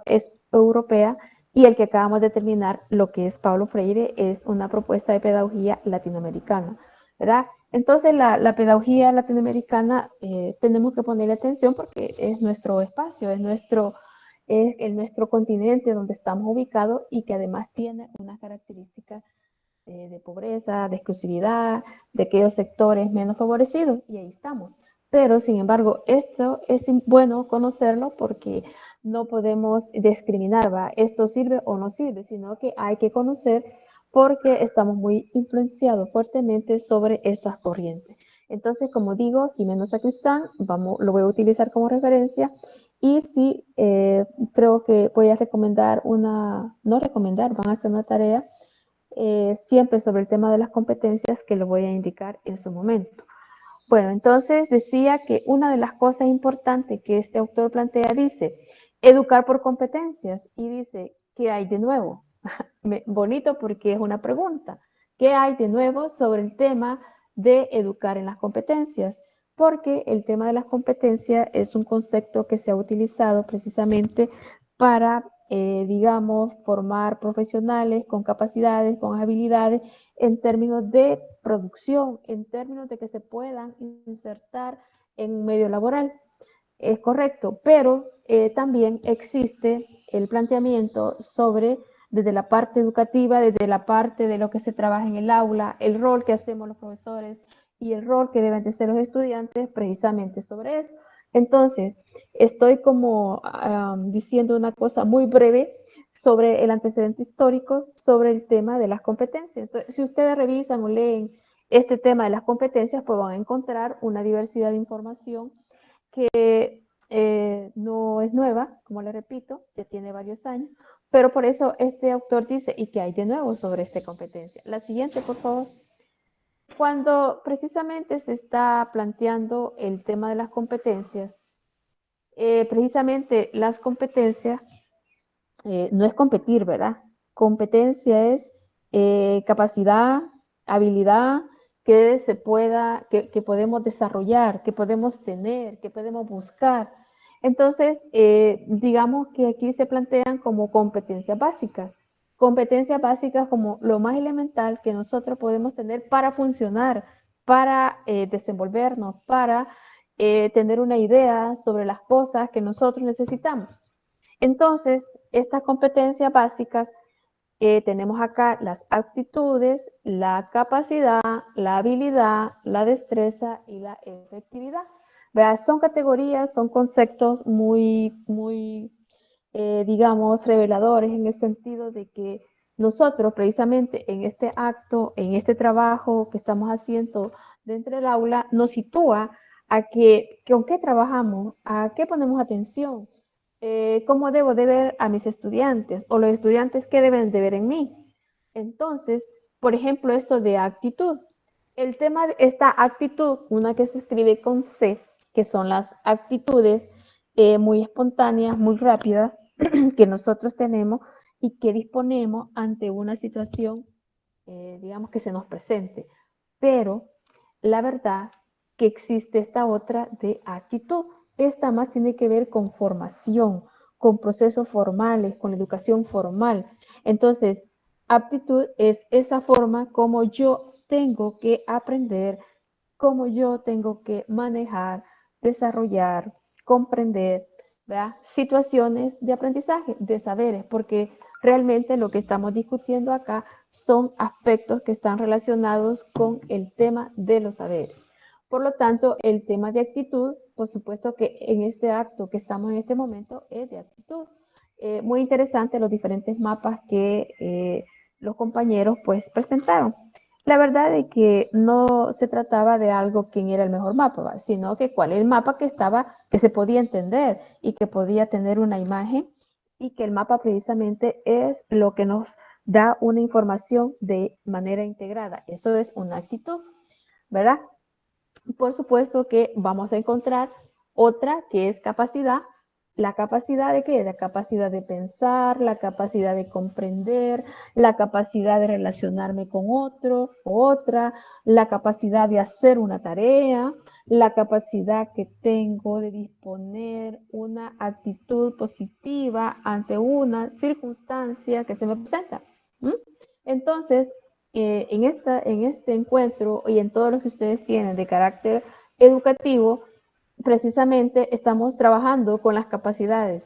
es europea, y el que acabamos de terminar, lo que es Paulo Freire, es una propuesta de pedagogía latinoamericana, ¿verdad? Entonces la pedagogía latinoamericana tenemos que ponerle atención porque es nuestro espacio, es nuestro continente donde estamos ubicados, y que además tiene unas características de pobreza, de exclusividad, de aquellos sectores menos favorecidos, y ahí estamos. Pero, sin embargo, esto es bueno conocerlo porque no podemos discriminar, ¿va? Esto sirve o no sirve, sino que hay que conocer porque estamos muy influenciados fuertemente sobre estas corrientes. Entonces, como digo, Jimeno Sacristán, lo voy a utilizar como referencia, Y sí, creo que voy a recomendar no recomendar, van a hacer una tarea siempre sobre el tema de las competencias que lo voy a indicar en su momento. Bueno, entonces decía que una de las cosas importantes que este autor plantea, dice, educar por competencias, y dice, ¿qué hay de nuevo? Bonito porque es una pregunta. ¿Qué hay de nuevo sobre el tema de educar en las competencias? Porque el tema de las competencias es un concepto que se ha utilizado precisamente para, digamos, formar profesionales con capacidades, con habilidades, en términos de producción, en términos de que se puedan insertar en un medio laboral. Es correcto, pero también existe el planteamiento sobre, desde la parte educativa, desde la parte de lo que se trabaja en el aula, el rol que hacemos los profesores y el rol que deben de ser los estudiantes, precisamente sobre eso. Entonces, estoy como diciendo una cosa muy breve sobre el antecedente histórico, sobre el tema de las competencias. Entonces, si ustedes revisan o leen este tema de las competencias, pues van a encontrar una diversidad de información que no es nueva, como le repito, ya tiene varios años, pero por eso este autor dice, ¿y qué hay de nuevo sobre esta competencia? La siguiente, por favor. Cuando precisamente se está planteando el tema de las competencias, precisamente las competencias no es competir, ¿verdad? Competencia es capacidad, habilidad que se pueda, que podemos desarrollar, que podemos tener, que podemos buscar. Entonces, digamos que aquí se plantean como competencias básicas. Competencias básicas como lo más elemental que nosotros podemos tener para funcionar, para desenvolvernos, para tener una idea sobre las cosas que nosotros necesitamos. Entonces, estas competencias básicas, tenemos acá las aptitudes, la capacidad, la habilidad, la destreza y la efectividad. ¿Verdad? Son categorías, son conceptos muy, digamos, reveladores en el sentido de que nosotros precisamente en este acto, en este trabajo que estamos haciendo dentro del aula, nos sitúa a que con qué trabajamos, a qué ponemos atención, cómo debo de ver a mis estudiantes o los estudiantes qué deben de ver en mí. Entonces, por ejemplo, esto de actitud. El tema de esta actitud, una que se escribe con C, que son las actitudes muy espontáneas, muy rápidas, que nosotros tenemos y que disponemos ante una situación, digamos, que se nos presente. Pero la verdad que existe esta otra de actitud. Esta más tiene que ver con formación, con procesos formales, con educación formal. Entonces, aptitud es esa forma como yo tengo que aprender, como yo tengo que manejar, desarrollar, comprender, ¿verdad? Situaciones de aprendizaje, de saberes, porque realmente lo que estamos discutiendo acá son aspectos que están relacionados con el tema de los saberes. Por lo tanto, el tema de actitud, por supuesto que en este acto que estamos en este momento es de actitud. Muy interesante los diferentes mapas que los compañeros pues presentaron. La verdad es que no se trataba de algo quién era el mejor mapa, ¿va? Sino que cuál es el mapa que se podía entender y que podía tener una imagen, y que el mapa precisamente es lo que nos da una información de manera integrada. Eso es una actitud, ¿verdad? Por supuesto que vamos a encontrar otra que es capacidad. ¿La capacidad de qué? La capacidad de pensar, la capacidad de comprender, la capacidad de relacionarme con otro o otra, la capacidad de hacer una tarea, la capacidad que tengo de disponer una actitud positiva ante una circunstancia que se me presenta. Entonces, en este encuentro y en todo lo que ustedes tienen de carácter educativo, precisamente estamos trabajando con las capacidades.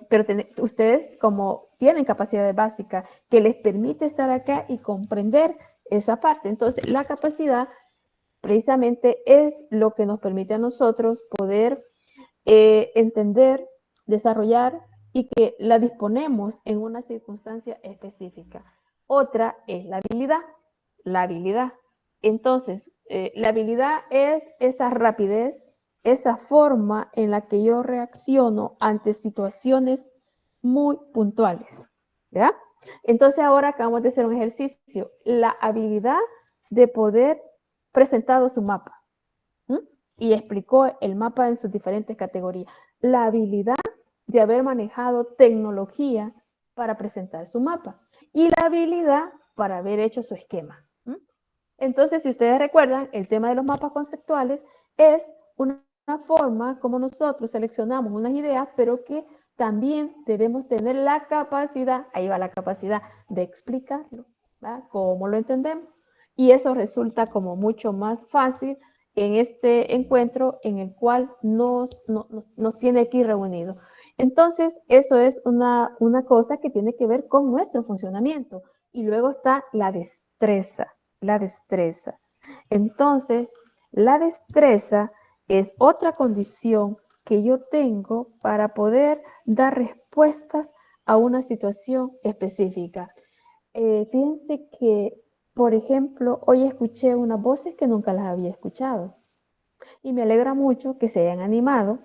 Pero ustedes como tienen capacidades básicas que les permite estar acá y comprender esa parte. Entonces, la capacidad precisamente es lo que nos permite a nosotros poder entender, desarrollar y que la disponemos en una circunstancia específica. Otra es la habilidad. La habilidad. Entonces, la habilidad es esa rapidez, esa forma en la que yo reacciono ante situaciones muy puntuales, ¿ya? Entonces ahora acabamos de hacer un ejercicio, la habilidad de poder presentado su mapa, ¿m? Y explicó el mapa en sus diferentes categorías, la habilidad de haber manejado tecnología para presentar su mapa y la habilidad para haber hecho su esquema. ¿M? Entonces, si ustedes recuerdan, el tema de los mapas conceptuales es una forma como nosotros seleccionamos unas ideas, pero que también debemos tener la capacidad, ahí va la capacidad de explicarlo, ¿verdad? Cómo lo entendemos. Y eso resulta como mucho más fácil en este encuentro en el cual nos tiene aquí reunidos. Entonces, eso es una cosa que tiene que ver con nuestro funcionamiento. Y luego está la destreza. La destreza. Entonces, la destreza es otra condición que yo tengo para poder dar respuestas a una situación específica. Fíjense que, por ejemplo, hoy escuché unas voces que nunca las había escuchado. Y me alegra mucho que se hayan animado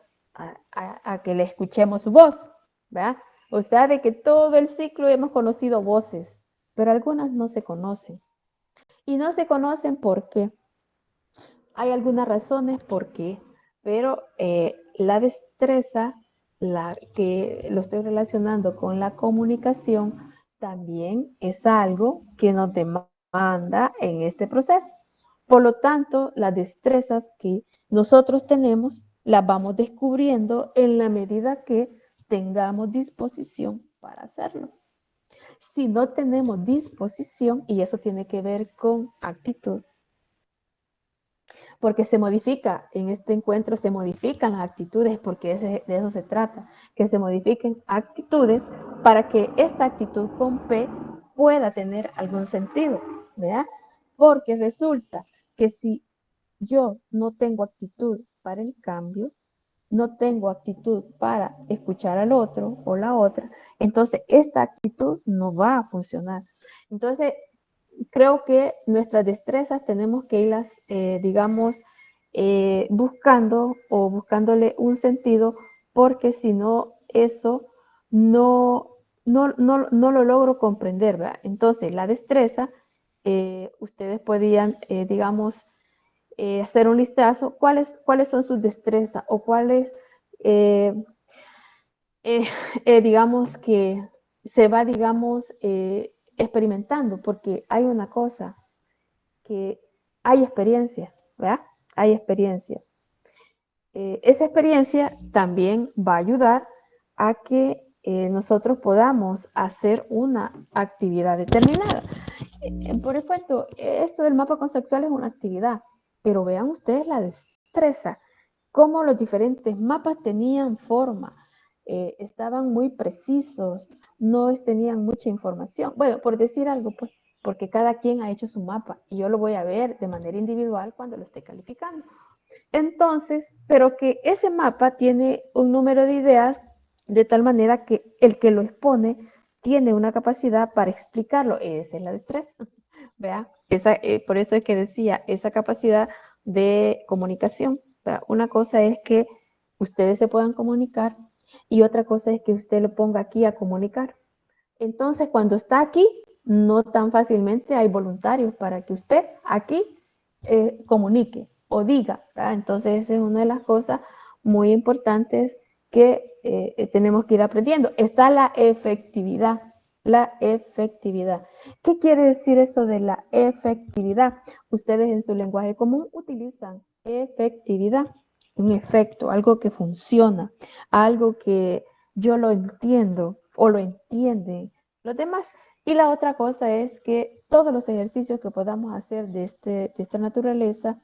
a que le escuchemos su voz, ¿verdad? O sea, de que todo el ciclo hemos conocido voces, pero algunas no se conocen. Y no se conocen ¿por qué? Hay algunas razones por qué, pero la destreza, la que lo estoy relacionando con la comunicación, también es algo que nos demanda en este proceso. Por lo tanto, las destrezas que nosotros tenemos las vamos descubriendo en la medida que tengamos disposición para hacerlo. Si no tenemos disposición, y eso tiene que ver con actitud, porque se modifica, en este encuentro se modifican las actitudes, porque de eso se trata, que se modifiquen actitudes para que esta actitud con P pueda tener algún sentido, ¿verdad? Porque resulta que si yo no tengo actitud para el cambio, no tengo actitud para escuchar al otro o la otra, entonces esta actitud no va a funcionar. Entonces, creo que nuestras destrezas tenemos que irlas, digamos, buscando o buscándole un sentido, porque si no, eso no lo logro comprender, ¿verdad? Entonces, la destreza, ustedes podían, digamos, hacer un listazo, cuáles son sus destrezas o cuáles, digamos, que se va, digamos, experimentando, porque hay una cosa, que hay experiencia, ¿verdad? Hay experiencia. Esa experiencia también va a ayudar a que nosotros podamos hacer una actividad determinada. Por efecto, esto del mapa conceptual es una actividad, pero vean ustedes la destreza, cómo los diferentes mapas tenían forma, estaban muy precisos, no tenían mucha información. Bueno, por decir algo, pues, porque cada quien ha hecho su mapa y yo lo voy a ver de manera individual cuando lo esté calificando. Entonces, pero que ese mapa tiene un número de ideas de tal manera que el que lo expone tiene una capacidad para explicarlo. Esa es la destreza, ¿vea? Por eso es que decía, esa capacidad de comunicación, ¿vea? Una cosa es que ustedes se puedan comunicar y otra cosa es que usted lo ponga aquí a comunicar. Entonces, cuando está aquí, no tan fácilmente hay voluntarios para que usted aquí comunique o diga, ¿verdad? Entonces, esa es una de las cosas muy importantes que tenemos que ir aprendiendo. Está la efectividad. La efectividad. ¿Qué quiere decir eso de la efectividad? Ustedes en su lenguaje común utilizan efectividad, un efecto, algo que funciona, algo que yo lo entiendo o lo entienden los demás. Y la otra cosa es que todos los ejercicios que podamos hacer de esta naturaleza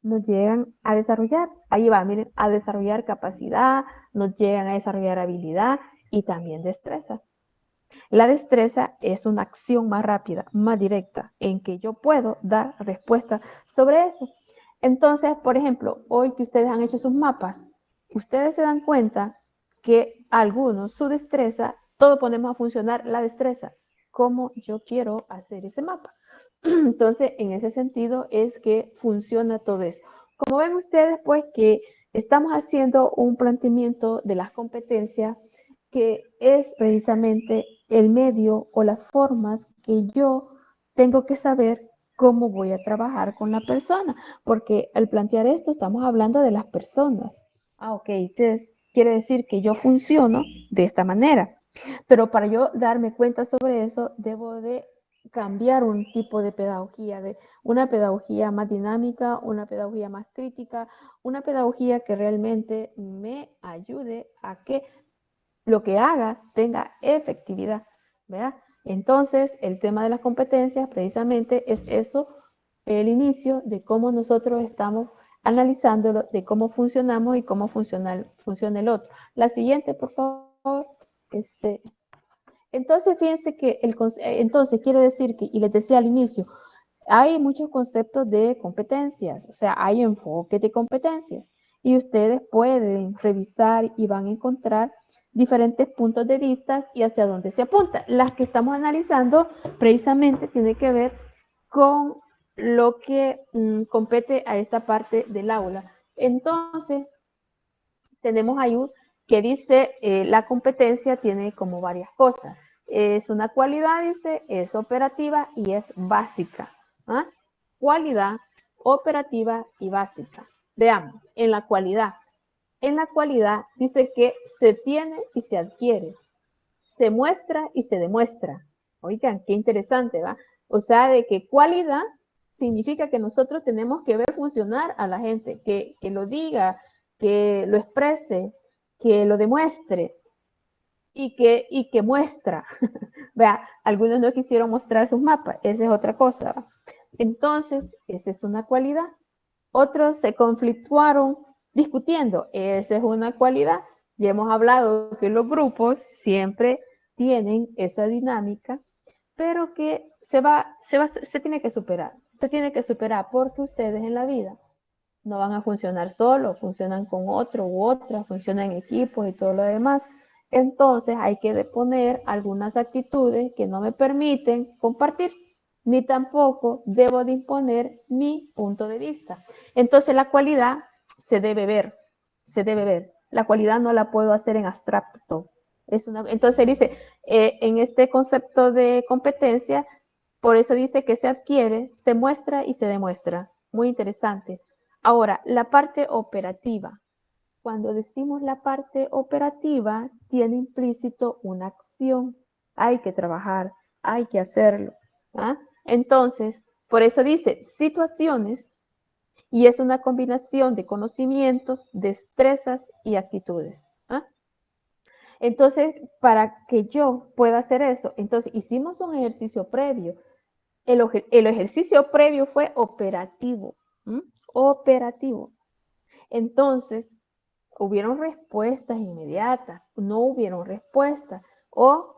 nos llegan a desarrollar, ahí va, miren, a desarrollar capacidad, nos llegan a desarrollar habilidad y también destreza. La destreza es una acción más rápida, más directa, en que yo puedo dar respuesta sobre eso. Entonces, por ejemplo, hoy que ustedes han hecho sus mapas, ustedes se dan cuenta que algunos, su destreza, todo ponemos a funcionar la destreza, como yo quiero hacer ese mapa. Entonces, en ese sentido es que funciona todo eso. Como ven ustedes, pues, que estamos haciendo un planteamiento de las competencias que es precisamente el medio o las formas que yo tengo que saber cómo voy a trabajar con la persona, porque al plantear esto estamos hablando de las personas. Ok, entonces quiere decir que yo funciono de esta manera, pero para yo darme cuenta sobre eso, debo de cambiar un tipo de pedagogía, de una pedagogía más dinámica, una pedagogía más crítica, una pedagogía que realmente me ayude a que lo que haga tenga efectividad, ¿verdad? Entonces, el tema de las competencias precisamente es eso, el inicio de cómo nosotros estamos analizándolo, de cómo funcionamos y cómo funciona el otro. La siguiente, por favor. Entonces, fíjense que entonces quiere decir que, y les decía al inicio, hay muchos conceptos de competencias, o sea, hay enfoques de competencias y ustedes pueden revisar y van a encontrar diferentes puntos de vista y hacia dónde se apunta. Las que estamos analizando precisamente tiene que ver con lo que compete a esta parte del aula. Entonces, tenemos ahí que dice la competencia tiene como varias cosas. Es una cualidad, dice, es operativa y es básica. ¿Ah? Cualidad, operativa y básica. Veamos, en la cualidad. En la cualidad dice que se tiene y se adquiere. Se muestra y se demuestra. Oigan, qué interesante, ¿va? O sea, de que cualidad significa que nosotros tenemos que ver funcionar a la gente, que lo diga, que lo exprese, que lo demuestre y que muestra. Vea, algunos no quisieron mostrar sus mapas, esa es otra cosa, ¿va? Entonces, esta es una cualidad. Otros se conflictuaron discutiendo, esa es una cualidad. Ya hemos hablado que los grupos siempre tienen esa dinámica, pero que se tiene que superar. Se tiene que superar porque ustedes en la vida no van a funcionar solos, funcionan con otro u otra, funcionan en equipos y todo lo demás. Entonces hay que deponer algunas actitudes que no me permiten compartir, ni tampoco debo de imponer mi punto de vista. Entonces la cualidad se debe ver, se debe ver. La cualidad no la puedo hacer en abstracto. Entonces dice, en este concepto de competencia, por eso dice que se adquiere, se muestra y se demuestra. Muy interesante. Ahora, la parte operativa. Cuando decimos la parte operativa, tiene implícito una acción. Hay que trabajar, hay que hacerlo. ¿Ah? Entonces, por eso dice situaciones y es una combinación de conocimientos, destrezas y actitudes. ¿Ah? Entonces, para que yo pueda hacer eso, entonces hicimos un ejercicio previo. El ejercicio previo fue operativo. Operativo. Entonces, hubieron respuestas inmediatas, no hubieron respuestas o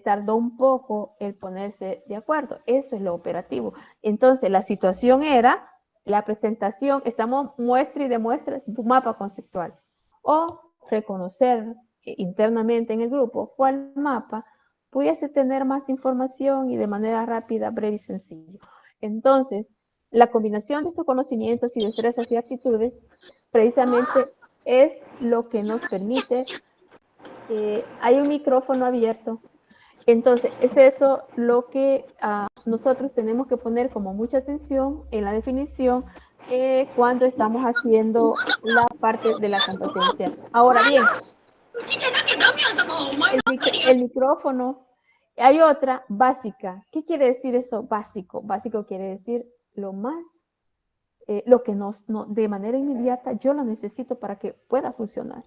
tardó un poco el ponerse de acuerdo. Eso es lo operativo. Entonces, la situación era la presentación, estamos muestra y demuestra su mapa conceptual o reconocer internamente en el grupo cuál mapa pudiese tener más información y de manera rápida, breve y sencillo. Entonces, la combinación de estos conocimientos y destrezas y actitudes precisamente es lo que nos permite. Hay un micrófono abierto. Entonces, es eso lo que nosotros tenemos que poner como mucha atención en la definición cuando estamos haciendo la parte de la competencia. Ahora bien, el micrófono, hay otra básica. ¿Qué quiere decir eso básico? Básico quiere decir lo más, lo que no, de manera inmediata yo lo necesito para que pueda funcionar.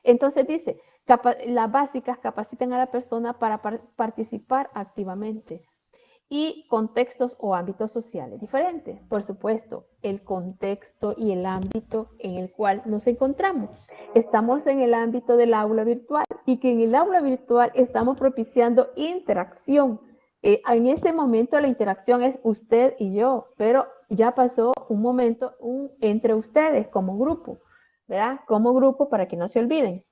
Entonces dice, las básicas capacitan a la persona para participar activamente y contextos o ámbitos sociales diferentes. Por supuesto, el contexto y el ámbito en el cual nos encontramos. Estamos en el ámbito del aula virtual y que en el aula virtual estamos propiciando interacción. En este momento la interacción es usted y yo, pero ya pasó un momento entre ustedes como grupo, ¿verdad? Como grupo para que no se olviden.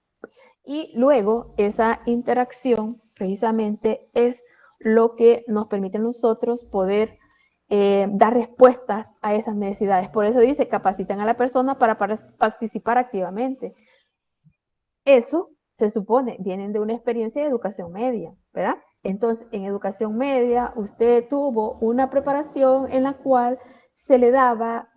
Y luego esa interacción precisamente es lo que nos permite a nosotros poder dar respuesta a esas necesidades. Por eso dice, capacitan a la persona para participar activamente. Eso se supone, vienen de una experiencia de educación media, ¿verdad? Entonces, en educación media, usted tuvo una preparación en la cual se le daba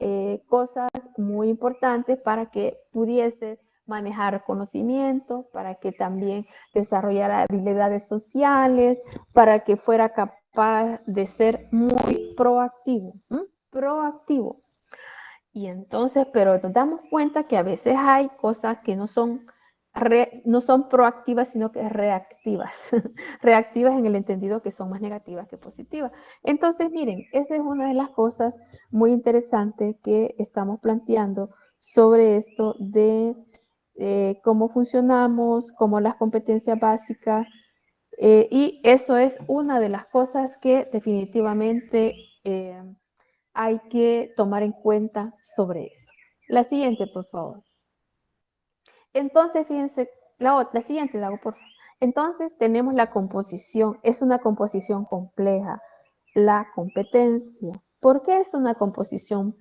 cosas muy importantes para que pudiese manejar conocimiento, para que también desarrollara habilidades sociales, para que fuera capaz de ser muy proactivo, proactivo. Y entonces, pero nos damos cuenta que a veces hay cosas que no son proactivas, sino que reactivas. Reactivas en el entendido que son más negativas que positivas. Entonces, miren, esa es una de las cosas muy interesantes que estamos planteando sobre esto de cómo funcionamos, cómo las competencias básicas, y eso es una de las cosas que definitivamente hay que tomar en cuenta sobre eso. La siguiente, por favor. Entonces, fíjense, la siguiente, la hago por favor. Entonces, tenemos la composición. Es una composición compleja. La competencia. ¿Por qué es una composición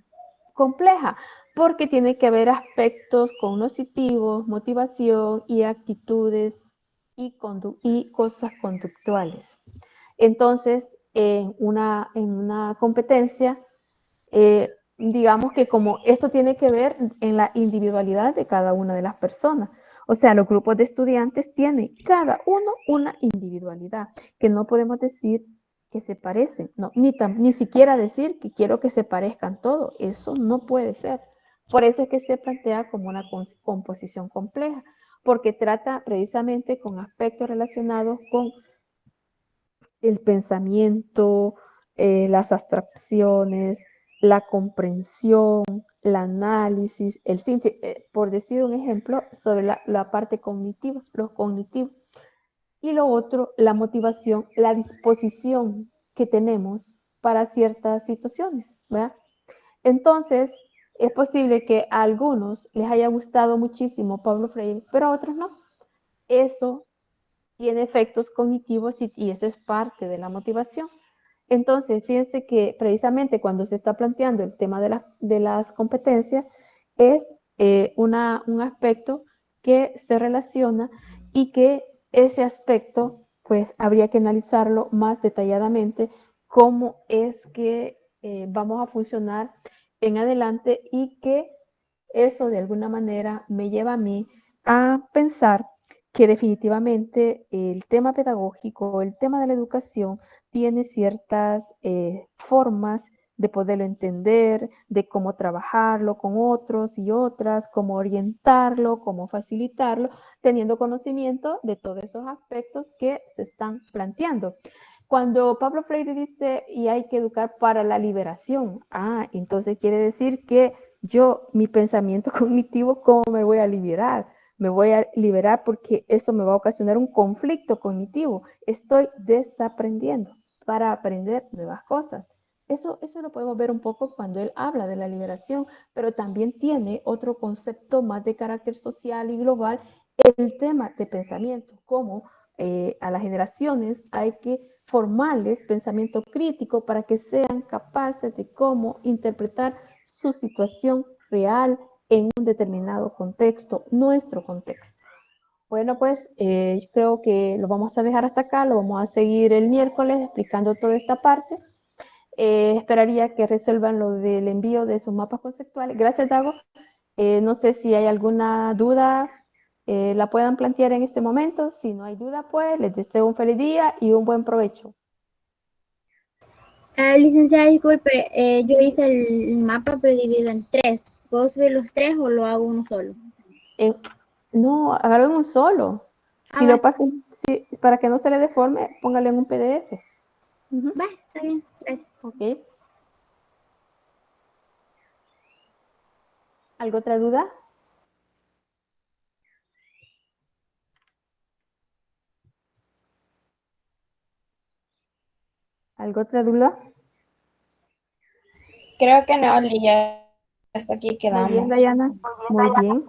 compleja? Porque tiene que haber aspectos cognitivos, motivación y actitudes y cosas conductuales. Entonces, en una competencia, digamos que como esto tiene que ver en la individualidad de cada una de las personas. O sea, los grupos de estudiantes tienen cada uno una individualidad, que no podemos decir que se parecen, no, ni siquiera decir que quiero que se parezcan todos, eso no puede ser. Por eso es que se plantea como una composición compleja, porque trata precisamente con aspectos relacionados con el pensamiento, las abstracciones, la comprensión, el análisis, por decir un ejemplo, sobre la parte cognitiva, lo cognitivo. Y lo otro, la motivación, la disposición que tenemos para ciertas situaciones, ¿verdad? Entonces, es posible que a algunos les haya gustado muchísimo Pablo Freire, pero a otros no. Eso tiene efectos cognitivos y eso es parte de la motivación. Entonces, fíjense que precisamente cuando se está planteando el tema de las competencias, es un aspecto que se relaciona y que ese aspecto, pues, habría que analizarlo más detalladamente, cómo es que vamos a funcionar en adelante y que eso de alguna manera me lleva a mí a pensar que definitivamente el tema pedagógico, el tema de la educación, tiene ciertas formas de poderlo entender, de cómo trabajarlo con otros y otras, cómo orientarlo, cómo facilitarlo, teniendo conocimiento de todos esos aspectos que se están planteando. Cuando Pablo Freire dice, y hay que educar para la liberación, entonces quiere decir que mi pensamiento cognitivo, ¿cómo me voy a liberar? Me voy a liberar porque eso me va a ocasionar un conflicto cognitivo. Estoy desaprendiendo para aprender nuevas cosas. Eso lo podemos ver un poco cuando él habla de la liberación, pero también tiene otro concepto más de carácter social y global, el tema de pensamiento, como a las generaciones hay que formarles pensamiento crítico para que sean capaces de cómo interpretar su situación real en un determinado contexto, nuestro contexto. Bueno, pues creo que lo vamos a dejar hasta acá, lo vamos a seguir el miércoles explicando toda esta parte. Esperaría que resuelvan lo del envío de sus mapas conceptuales. Gracias, Dago. No sé si hay alguna duda, la puedan plantear en este momento. Si no hay duda, pues les deseo un feliz día y un buen provecho. Licenciada, disculpe, yo hice el mapa pero dividido en 3. ¿Puedo subir los 3 o lo hago uno solo? No, hágalo en un solo. Si lo pasan, para que no se le deforme, póngalo en un PDF. Va, está bien, gracias. Ok. ¿Algo otra duda? ¿Algo otra duda? Creo que no, ya hasta aquí quedamos. Muy bien, Dayana. Muy bien.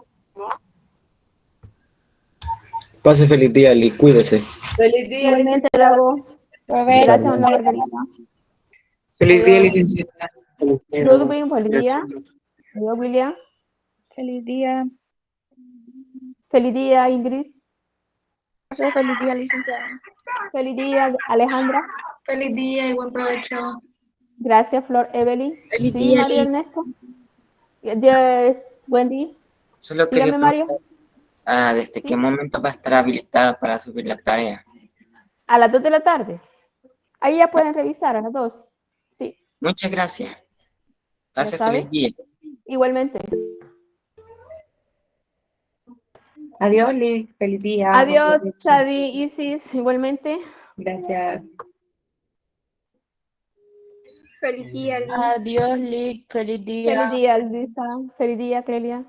Pase feliz día, Lee. Cuídese. Feliz día. Igualmente, Dago. Provecho. Gracias, Ana Margarita. Feliz día, Adiós. licenciada. Ludwig, feliz día. Adiós, William. Feliz día. Feliz día, Ingrid. Feliz día, licenciada. Feliz día, Alejandra. Feliz día y buen provecho. Gracias, Flor. Evelyn. Feliz Sí, día, Mario Liz. Ernesto. Wendy. Solo quería Dígame, Mario. preguntar, ¿desde qué momento va a estar habilitada para subir la tarea? A las 2 de la tarde. Ahí ya pueden revisar a las 2. Sí. Muchas gracias. Pase ¿Ya sabe? feliz día. Igualmente. Adiós, Liz. Feliz día. Adiós, Chadi, Isis. Igualmente. Gracias. Feliz día, Liz. Adiós, Liz. Feliz día. Feliz día, Luisa. Feliz día, Clelia.